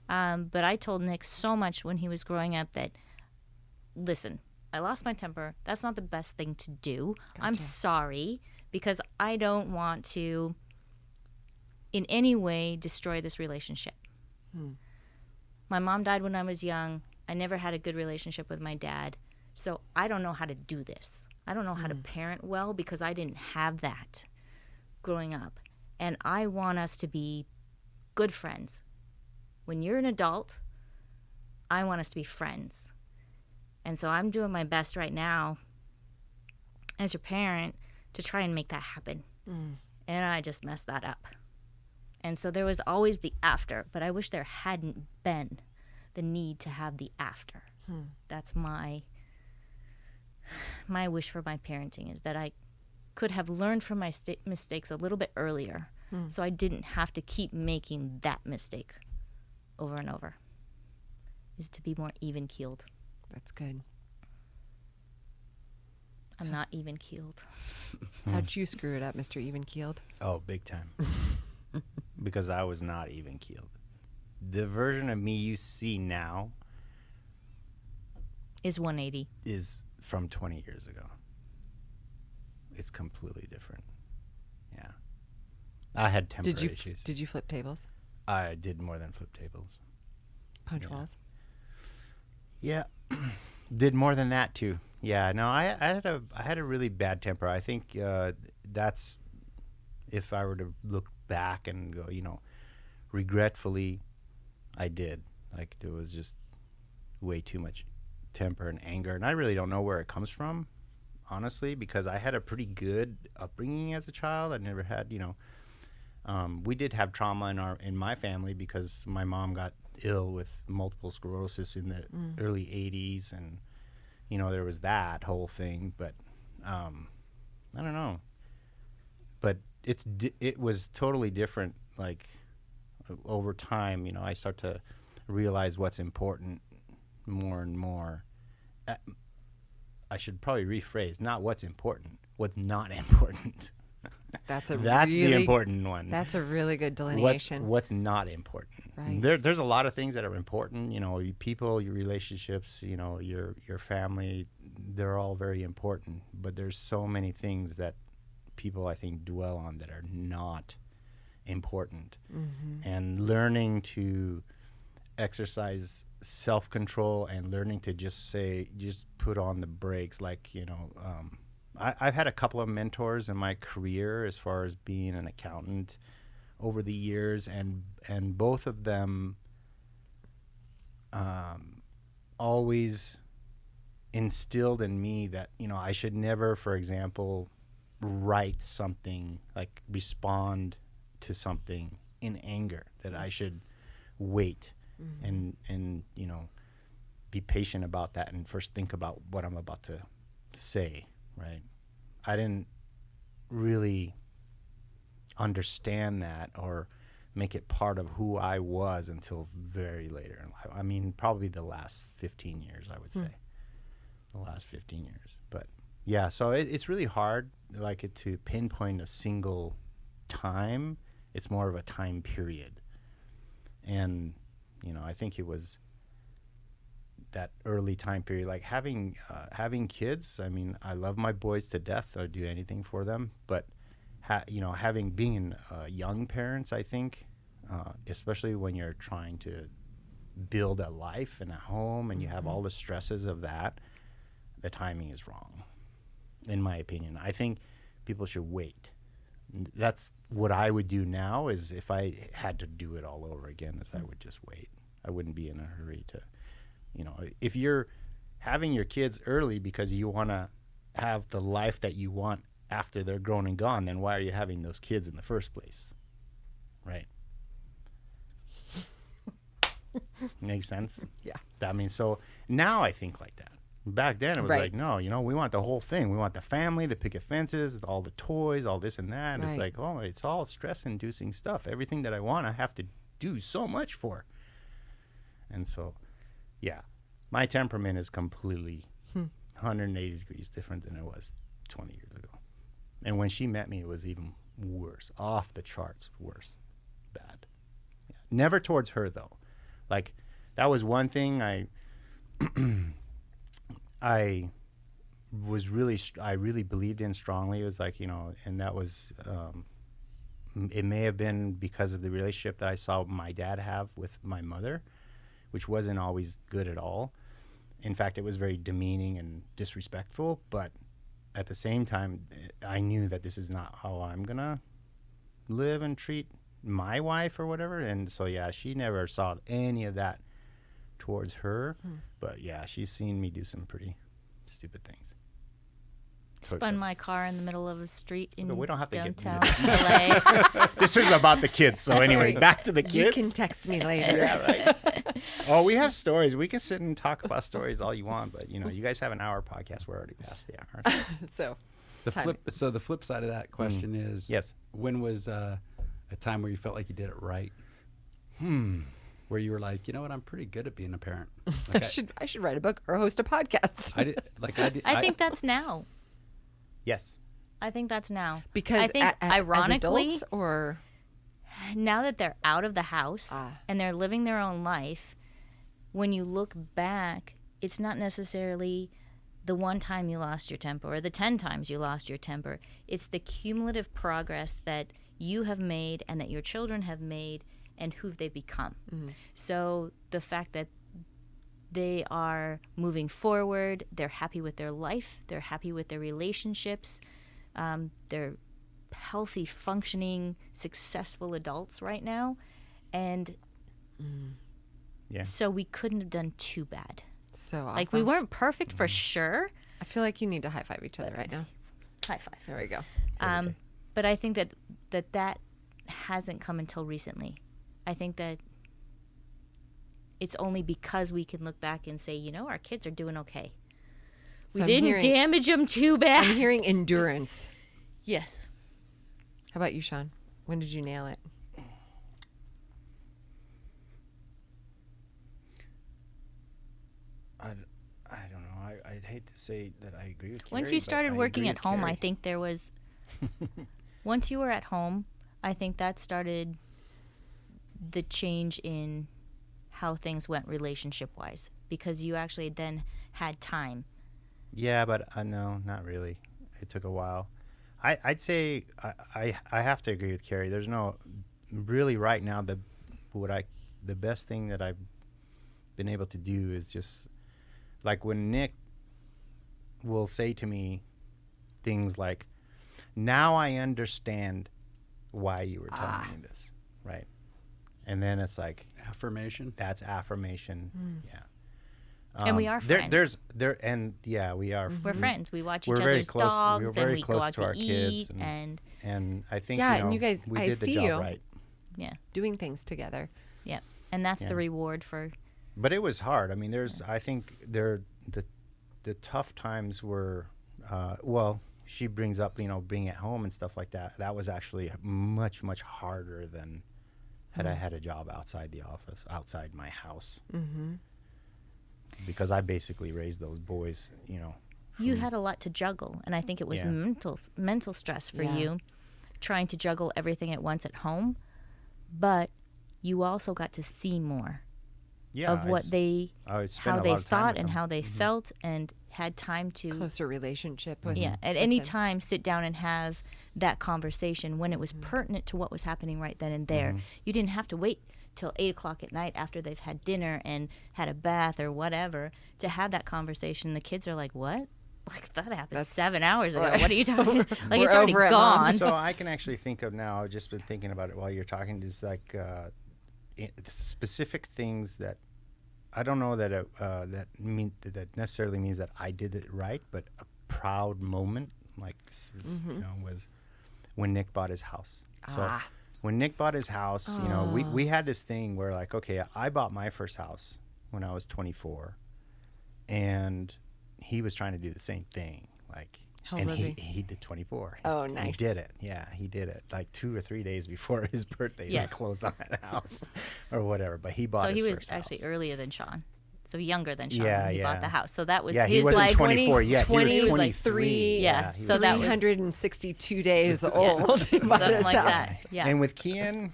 But I told Nick so much when he was growing up that, listen, I lost my temper. That's not the best thing to do. I'm sorry because I don't want to in any way destroy this relationship. My mom died when I was young. I never had a good relationship with my dad. So I don't know how to do this. I don't know how to parent well because I didn't have that growing up. And I want us to be good friends. When you're an adult, I want us to be friends. And so I'm doing my best right now as your parent to try and make that happen. And I just messed that up. And so there was always the after, but I wish there hadn't been the need to have the after. That's my wish for my parenting, is that I could have learned from my mistakes a little bit earlier, so I didn't have to keep making that mistake over and over, is to be more even-keeled. That's good. I'm not even-keeled. How'd you screw it up, Mr. Even-keeled? Oh, big time. Because I was not even-keeled. The version of me you see now Is 180. is from 20 years ago. It's completely different. Yeah. I had temper issues. Did you flip tables? I did more than flip tables. Punch Yeah. walls? Yeah. Did more than that too. Yeah, no, I had a really bad temper. I think that's, if I were to look back and go, regretfully, I did. Like, there was just way too much temper and anger, and I really don't know where it comes from, honestly, because I had a pretty good upbringing as a child. I never had, we did have trauma in my family because my mom got ill with multiple sclerosis in the early 80s, and there was that whole thing. But I don't know, but it was totally different. Like, over time, I start to realize what's important more and more. I should probably rephrase, not what's important, what's not important. That's the important one. That's a really good delineation. What's not important. Right. There's a lot of things that are important. People, your relationships, your family, they're all very important. But there's so many things that people, I think, dwell on that are not important. And learning to exercise self-control and learning to just put on the brakes. Like, I've had a couple of mentors in my career as far as being an accountant over the years, and both of them always instilled in me that I should never, for example, write something, like respond to something in anger, that I should wait and be patient about that and first think about what I'm about to say, right? I didn't really understand that or make it part of who I was until very later in life. I mean, probably the last 15 years, I would say. The last 15 years. But yeah, so it's really hard, to pinpoint a single time. It's more of a time period. And, I think it was that early time period, like having kids. I mean, I love my boys to death. I'd do anything for them. But, being young parents, I think, especially when you're trying to build a life and a home and you have all the stresses of that, the timing is wrong, in my opinion. I think people should wait. That's what I would do now. Is if I had to do it all over again, is I would just wait. I wouldn't be in a hurry to, if you're having your kids early because you want to have the life that you want after they're grown and gone, then why are you having those kids in the first place? Right? Makes sense? Yeah. I mean, so now I think like that. Back then it was like, no, we want the whole thing. We want the family, the picket fences, all the toys, all this and that. And it's like, oh, it's all stress-inducing stuff. Everything that I want, I have to do so much for. And so, yeah, my temperament is completely 180 degrees different than it was 20 years ago. And when she met me, it was even worse, off the charts worse, bad. Yeah. Never towards her, though. Like, that was one thing I really believed in strongly. It was like, and that was it may have been because of the relationship that I saw my dad have with my mother, which wasn't always good at all. In fact, it was very demeaning and disrespectful, but at the same time, I knew that this is not how I'm going to live and treat my wife or whatever. And so, yeah, she never saw any of that towards her. But, yeah, she's seen me do some pretty stupid things. Spun my car in the middle of a street in we don't have to downtown get LA. This is about the kids. So anyway, back to the You kids. can text me later. Yeah, right. Oh, we have stories. We can sit and talk about stories all you want, but you guys have an hour podcast. We're already past the hour. So The Time. flip side of that question is, Yes. when was a time where you felt like you did it right? Where you were like, you know what, I'm pretty good at being a parent. Like I should write a book or host a podcast. I think that's now. Yes. I think that's now. Because I think as ironically, adults, or now that they're out of the house and they're living their own life, when you look back, it's not necessarily the one time you lost your temper or the 10 times you lost your temper. It's the cumulative progress that you have made and that your children have made and who they've become. So the fact that they are moving forward, they're happy with their life, they're happy with their relationships, they're healthy, functioning, successful adults right now. And so we couldn't have done too bad. so awesome. Like, we weren't perfect for sure. I feel like you need to high five each other right now. High five. There we go. But I think that hasn't come until recently. I think that it's only because we can look back and say, our kids are doing okay. So We I'm didn't hearing- damage them too bad. I'm hearing endurance. Yes. How about you, Sean? When did you nail it? I don't know. I'd hate to say that I agree with Kari. Once you but started I working agree at with home, Kari. I think there was. Once you were at home, I think that started the change in how things went relationship-wise, because you actually then had time. Yeah, but no, not really. It took a while. I'd say I have to agree with Kari. There's no really right now the best thing that I've been able to do is just like when Nick will say to me things like, "Now I understand why you were telling me this," right? And then it's like affirmation. that's affirmation. Yeah. And we are friends. We are. We're friends. We watch We're each very other's close. dogs, We're and very we close go out to our to kids eat, and I think Yeah, and you guys, we I did the see job you. right. yeah, Doing things together. yeah. And that's Yeah. the reward for. But it was hard. I mean, I think the tough times were, she brings up, being at home and stuff like that. That was actually much, much harder than had I had a job outside the office, outside my house. Mm-hmm. Because I basically raised those boys, You had a lot to juggle, and I think it was Yeah. mental stress for Yeah. you, trying to juggle everything at once at home. But you also got to see more of what I spent how a they lot of time thought with and them. how they felt, and had time to Closer relationship with at any time sit down and have that conversation when it was Mm-hmm. pertinent to what was happening right then and there. You didn't have to wait till 8:00 at night after they've had dinner and had a bath or whatever to have that conversation. The kids are like, "What? Like, that happened That's 7 hours ago. right. What are you talking? Like, We're it's already over it, Mom. gone." So I can actually think of now. I've just been thinking about it while you're talking. Is like specific things that I don't know that that necessarily means that I did it right, but a proud moment, like was when Nick bought his house. So when Nick bought his house, we had this thing where like, okay, I bought my first house when I was 24, and he was trying to do the same thing. Like, How old and was he did 24. Oh, He nice. did it. Yeah, he did it. Like 2 or 3 days before his birthday, Yes. they closed on that house or whatever. But he bought So his he was first actually house. earlier than Sean. So younger than Sean Yeah, when he bought yeah. the house. So that was Yeah, he his wasn't like 24 yet. He was 20, 23. Yeah, he so was that was 362 days old. something like that. Yeah. And with Kian,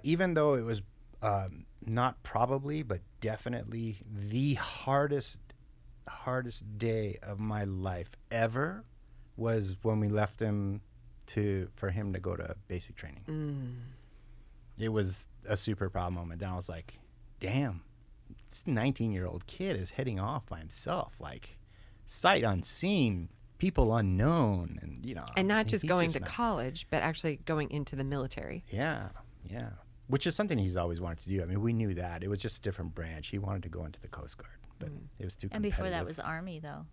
even though it was not probably, but definitely the hardest day of my life ever was when we left him for him to go to basic training. It was a super proud moment. Then I was like, damn, this 19-year-old kid is heading off by himself, like sight unseen, people unknown, and And not just he's going to not- college, but actually going into the military. Yeah, which is something he's always wanted to do. I mean, we knew that. It was just a different branch. He wanted to go into the Coast Guard, but it was too And competitive. before that was Army, though.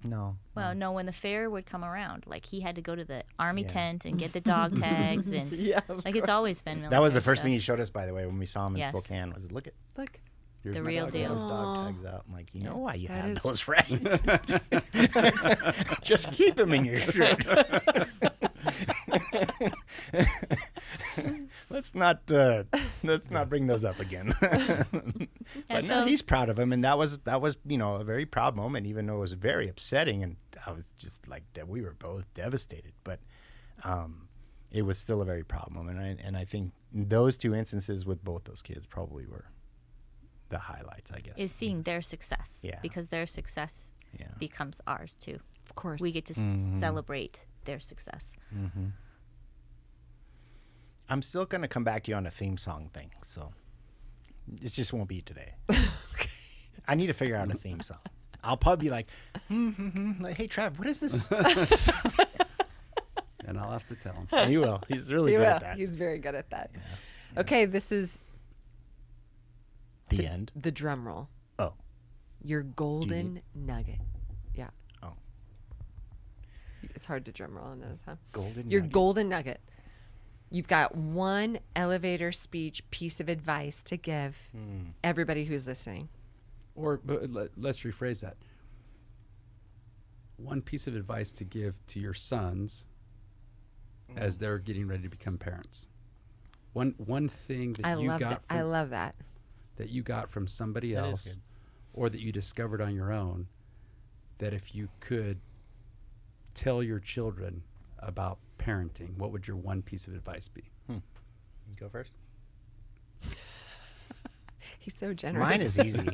No. Well, no, when the fair would come around, like he had to go to the Army Yeah. tent and get the dog tags, and like it's always been military That was the first stuff. thing he showed us, by the way, when we saw him in Yes. Spokane, was look at Look. here's The my real dog, deal. got his dog Aw. tags out. I'm like, you Yeah. know why you That have is- those, right? Just keep them in your shirt. Let's not bring those up again. But no, so- he's proud of him, and that was a very proud moment, even though it was very upsetting, and I was just like we were both devastated. But it was still a very proud moment, and I think those two instances with both those kids probably were the highlights, I guess. Is seeing their success. Yeah. Because their success Yeah. becomes ours too. Of course. We get to celebrate their success. I'm still going to come back to you on the theme song thing, so it just won't be today. I need to figure out a theme song. I'll probably be like, like, hey, Trav, what is this? And I'll have to tell him. He will. He's really He good will. at that. He's very good at that. Okay, this is The end. the drum roll. Oh. Your golden nugget. Yeah. Oh. It's hard to drum roll on that, huh? Golden Your nugget. golden nugget. You've got one elevator speech piece of advice to give everybody who's listening. Or let's rephrase that. One piece of advice to give to your sons as they're getting ready to become parents. One thing that I you love got that. I love that. that you got from somebody That is else good. or that you discovered on your own, that if you could tell your children about parenting, what would your one piece of advice be? You go first. He's so generous. Mine is easy.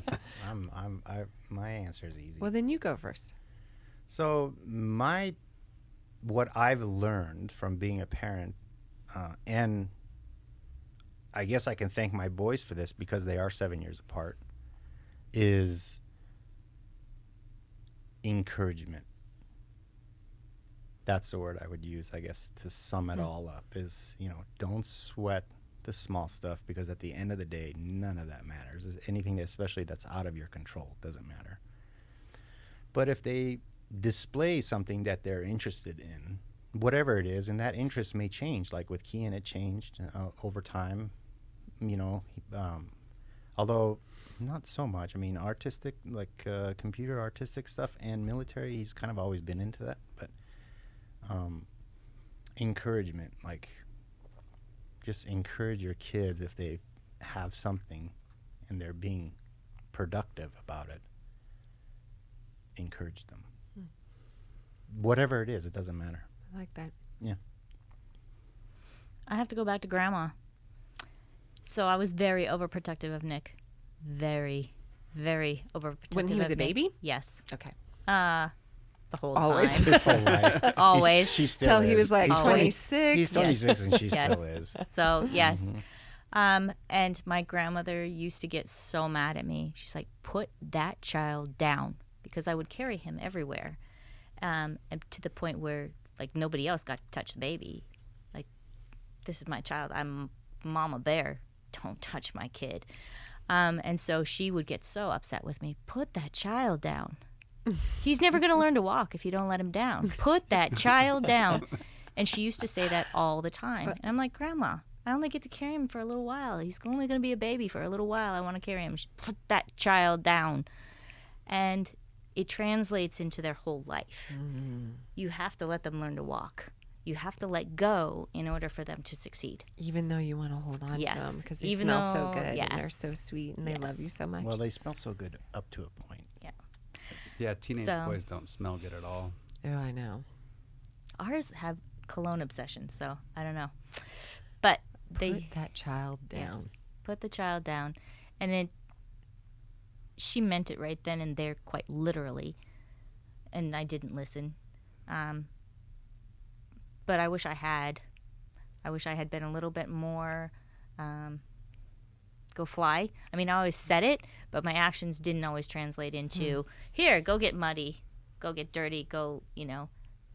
My answer is easy. Well, then you go first. So what I've learned from being a parent, and I guess I can thank my boys for this because they are 7 years apart, is encouragement. That's the word I would use, I guess, to sum it all up is, don't sweat the small stuff, because at the end of the day, none of that matters. Anything, especially that's out of your control, doesn't matter. But if they display something that they're interested in, whatever it is, and that interest may change, like with Kian, it changed over time, although not so much. I mean, artistic, like computer artistic stuff and military, he's kind of always been into that. But encouragement, like just encourage your kids if they have something and they're being productive about it. Encourage them. Whatever it is, it doesn't matter. I like that. Yeah. I have to go back to grandma. So I was very overprotective of Nick. Very, very overprotective When he was of a Nick. baby? Yes. Okay. The whole Always. time. His whole life. Always. She still Till is. he was like He's 26. He's 26 and she Yes. still is. So, yes. And my grandmother used to get so mad at me. She's like, put that child down, because I would carry him everywhere. And to the point where, like, nobody else got to touch the baby. Like, this is my child. I'm Mama Bear. Don't touch my kid. And so she would get so upset with me. Put that child down. He's never going to learn to walk if you don't let him down. Put that child down. And she used to say that all the time. And I'm like, Grandma, I only get to carry him for a little while. He's only going to be a baby for a little while. I want to carry him. Put that child down. And it translates into their whole life. You have to let them learn to walk. You have to let go in order for them to succeed. Even though you want to hold on Yes. to them because they Even smell so though- good and they're yes. so sweet and they love you so much. Well, they smell so good up to a point. Yeah, teenage So- boys don't smell good at all. Oh, I know. Ours have cologne obsessions, so I don't know. But they Put that child down. Yes. Put the child down. And she meant it right then and there, quite literally. And I didn't listen. but I wish I had. I wish I had been a little bit more go fly. I mean, I always said it, but my actions didn't always translate into, here, go get muddy, go get dirty, go,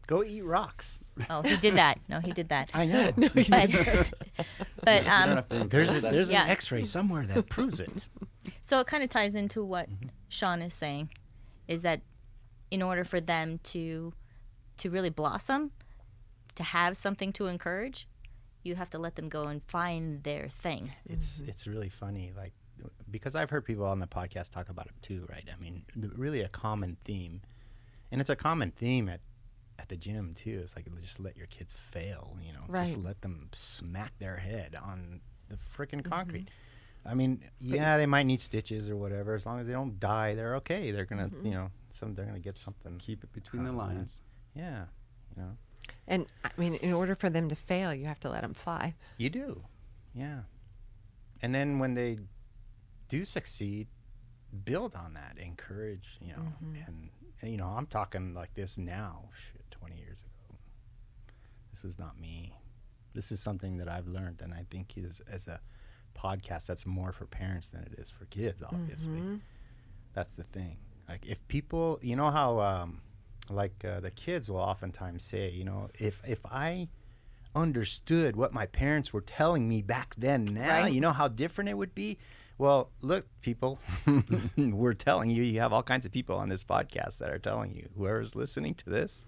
Go eat rocks. Oh, he did that. No, he did that. I know. No, he didn't. But There's Yeah. an X-ray somewhere that proves it. so it kind of ties into what Sean is saying, is that in order for them to really blossom, to have something to encourage, you have to let them go and find their thing. It's really funny, like, because I've heard people on the podcast talk about it too, right? I mean, really a common theme, and it's a common theme at the gym too. It's like, just let your kids fail, Right. just let them smack their head on the freaking concrete. I mean, yeah, they might need stitches or whatever. As long as they don't die, they're okay. They're gonna, they're gonna get something. Keep it between the out of that. lines. Yeah, And I mean, in order for them to fail, you have to let them fly. you do. Yeah, and then when they do succeed, build on that, encourage, and I'm talking like this now. 20 years ago, this was not me. This is something that I've learned, and I think as a podcast that's more for parents than it is for kids, obviously. That's the thing. Like, if people, how the kids will oftentimes say, if I understood what my parents were telling me back then, now, Right. How different it would be. Well, look, people, we're telling you, you have all kinds of people on this podcast that are telling you, whoever's listening to this,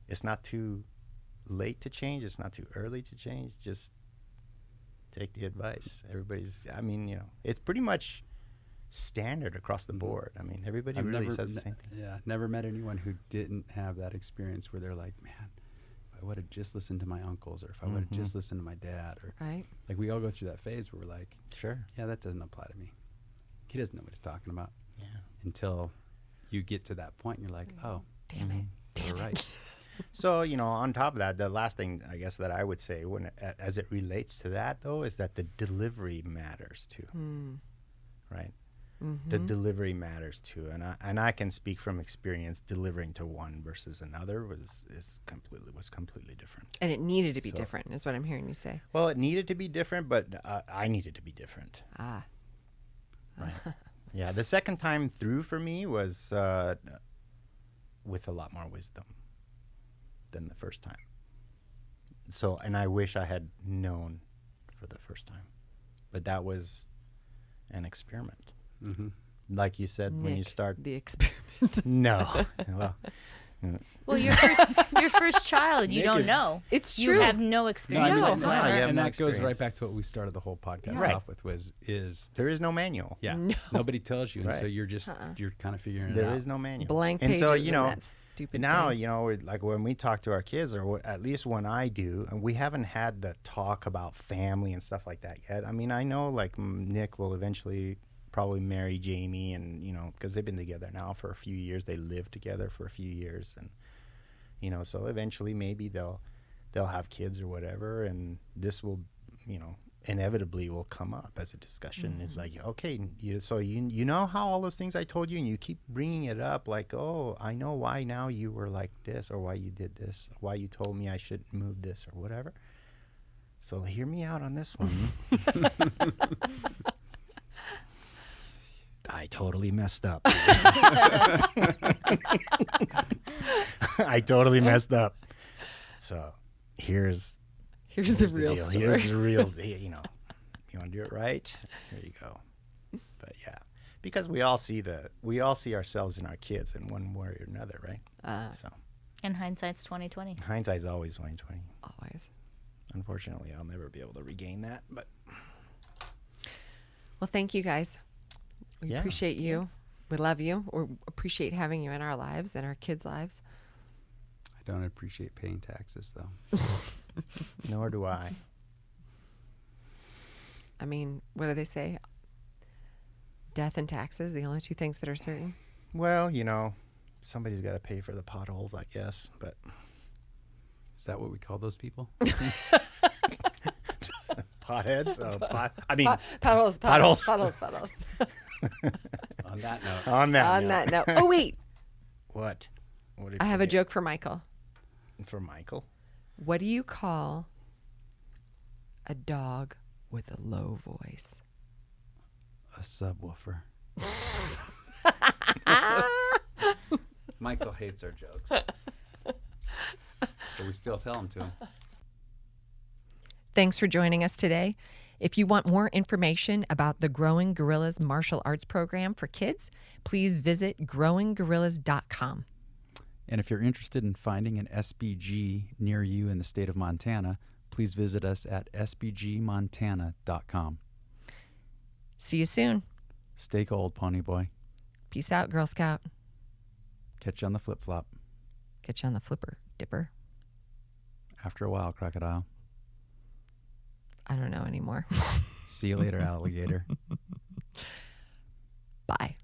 it's not too late to change. It's not too early to change. Just take the advice. It's pretty much standard across the board. I mean, everybody really says the same thing. Yeah, never met anyone who didn't have that experience where they're like, man, if I would have just listened to my uncles, or if I would have just listened to my dad, or Right. like, we all go through that phase where we're like, Sure. yeah, that doesn't apply to me. He doesn't know what he's talking about. Yeah. Until you get to that point and you're like, oh, Damn it. you're right. So, on top of that, the last thing I guess that I would say as it relates to that, though, is that the delivery matters too. Right? The delivery matters too. And I can speak from experience. Delivering to one versus another was completely different. And it needed to be So- different, is what I'm hearing you say. Well, it needed to be different, but I needed to be different. Ah. Right. Yeah, the second time through for me was with a lot more wisdom than the first time. So, and I wish I had known for the first time, but that was an experiment. Like you said, when you Nick, start. the experiment. No. Well, your first child, you Nick don't is- know. It's You true. have no experience No. whatsoever. No, you have and no that goes right experience. back to what we started the whole podcast Right. off with, is There is no manual. yeah, No. nobody tells you, and so Right. you're just you're kind of figuring it There out. is no manual. Blank and pages so, and that stupid now, thing. like when we talk to our kids, or at least when I do, and we haven't had the talk about family and stuff like that yet. I mean, I know like Nick will eventually probably marry Jamie, and because they've been together now for a few years. They lived together for a few years, and so eventually maybe they'll have kids or whatever, and this will inevitably will come up as a discussion. It's like, okay, so you know how all those things I told you, and you keep bringing it up, like, oh, I know why now you were like this, or why you did this, why you told me I should move this, or whatever. So hear me out on this one. I totally messed up. I totally messed up. So here's Here's the real deal. story. Here's the real deal. You want to do it right? There you go. But yeah, because we all see ourselves in our kids in one way or another, right? So And hindsight's 20/20. hindsight's always 20/20. Always. Unfortunately, I'll never be able to regain that. But Well, thank you guys. We Yeah. appreciate you. We love you. We appreciate having you in our lives and our kids' lives. I don't appreciate paying taxes though. nor do I. I mean, what do they say? Death and taxes, the only two things that are certain. Well, somebody's got to pay for the potholes, I guess. But Is that what we call those people? potheads. Puddles. Puddles. On that note, On that On note. that note. Oh, wait. What? What did I you have a get? joke for Michael. For Michael. What do you call a dog with a low voice? A subwoofer. Michael hates our jokes. But we still tell them to him. Thanks for joining us today. If you want more information about the Growing Gorillas martial arts program for kids, please visit growinggorillas.com. And if you're interested in finding an SBG near you in the state of Montana, please visit us at sbgmontana.com. See you soon. Stay cold, Pony Boy. Peace out, Girl Scout. Catch you on the flip-flop. Get you on the flipper dipper. After a while, crocodile. I don't know anymore. See you later, alligator. Bye.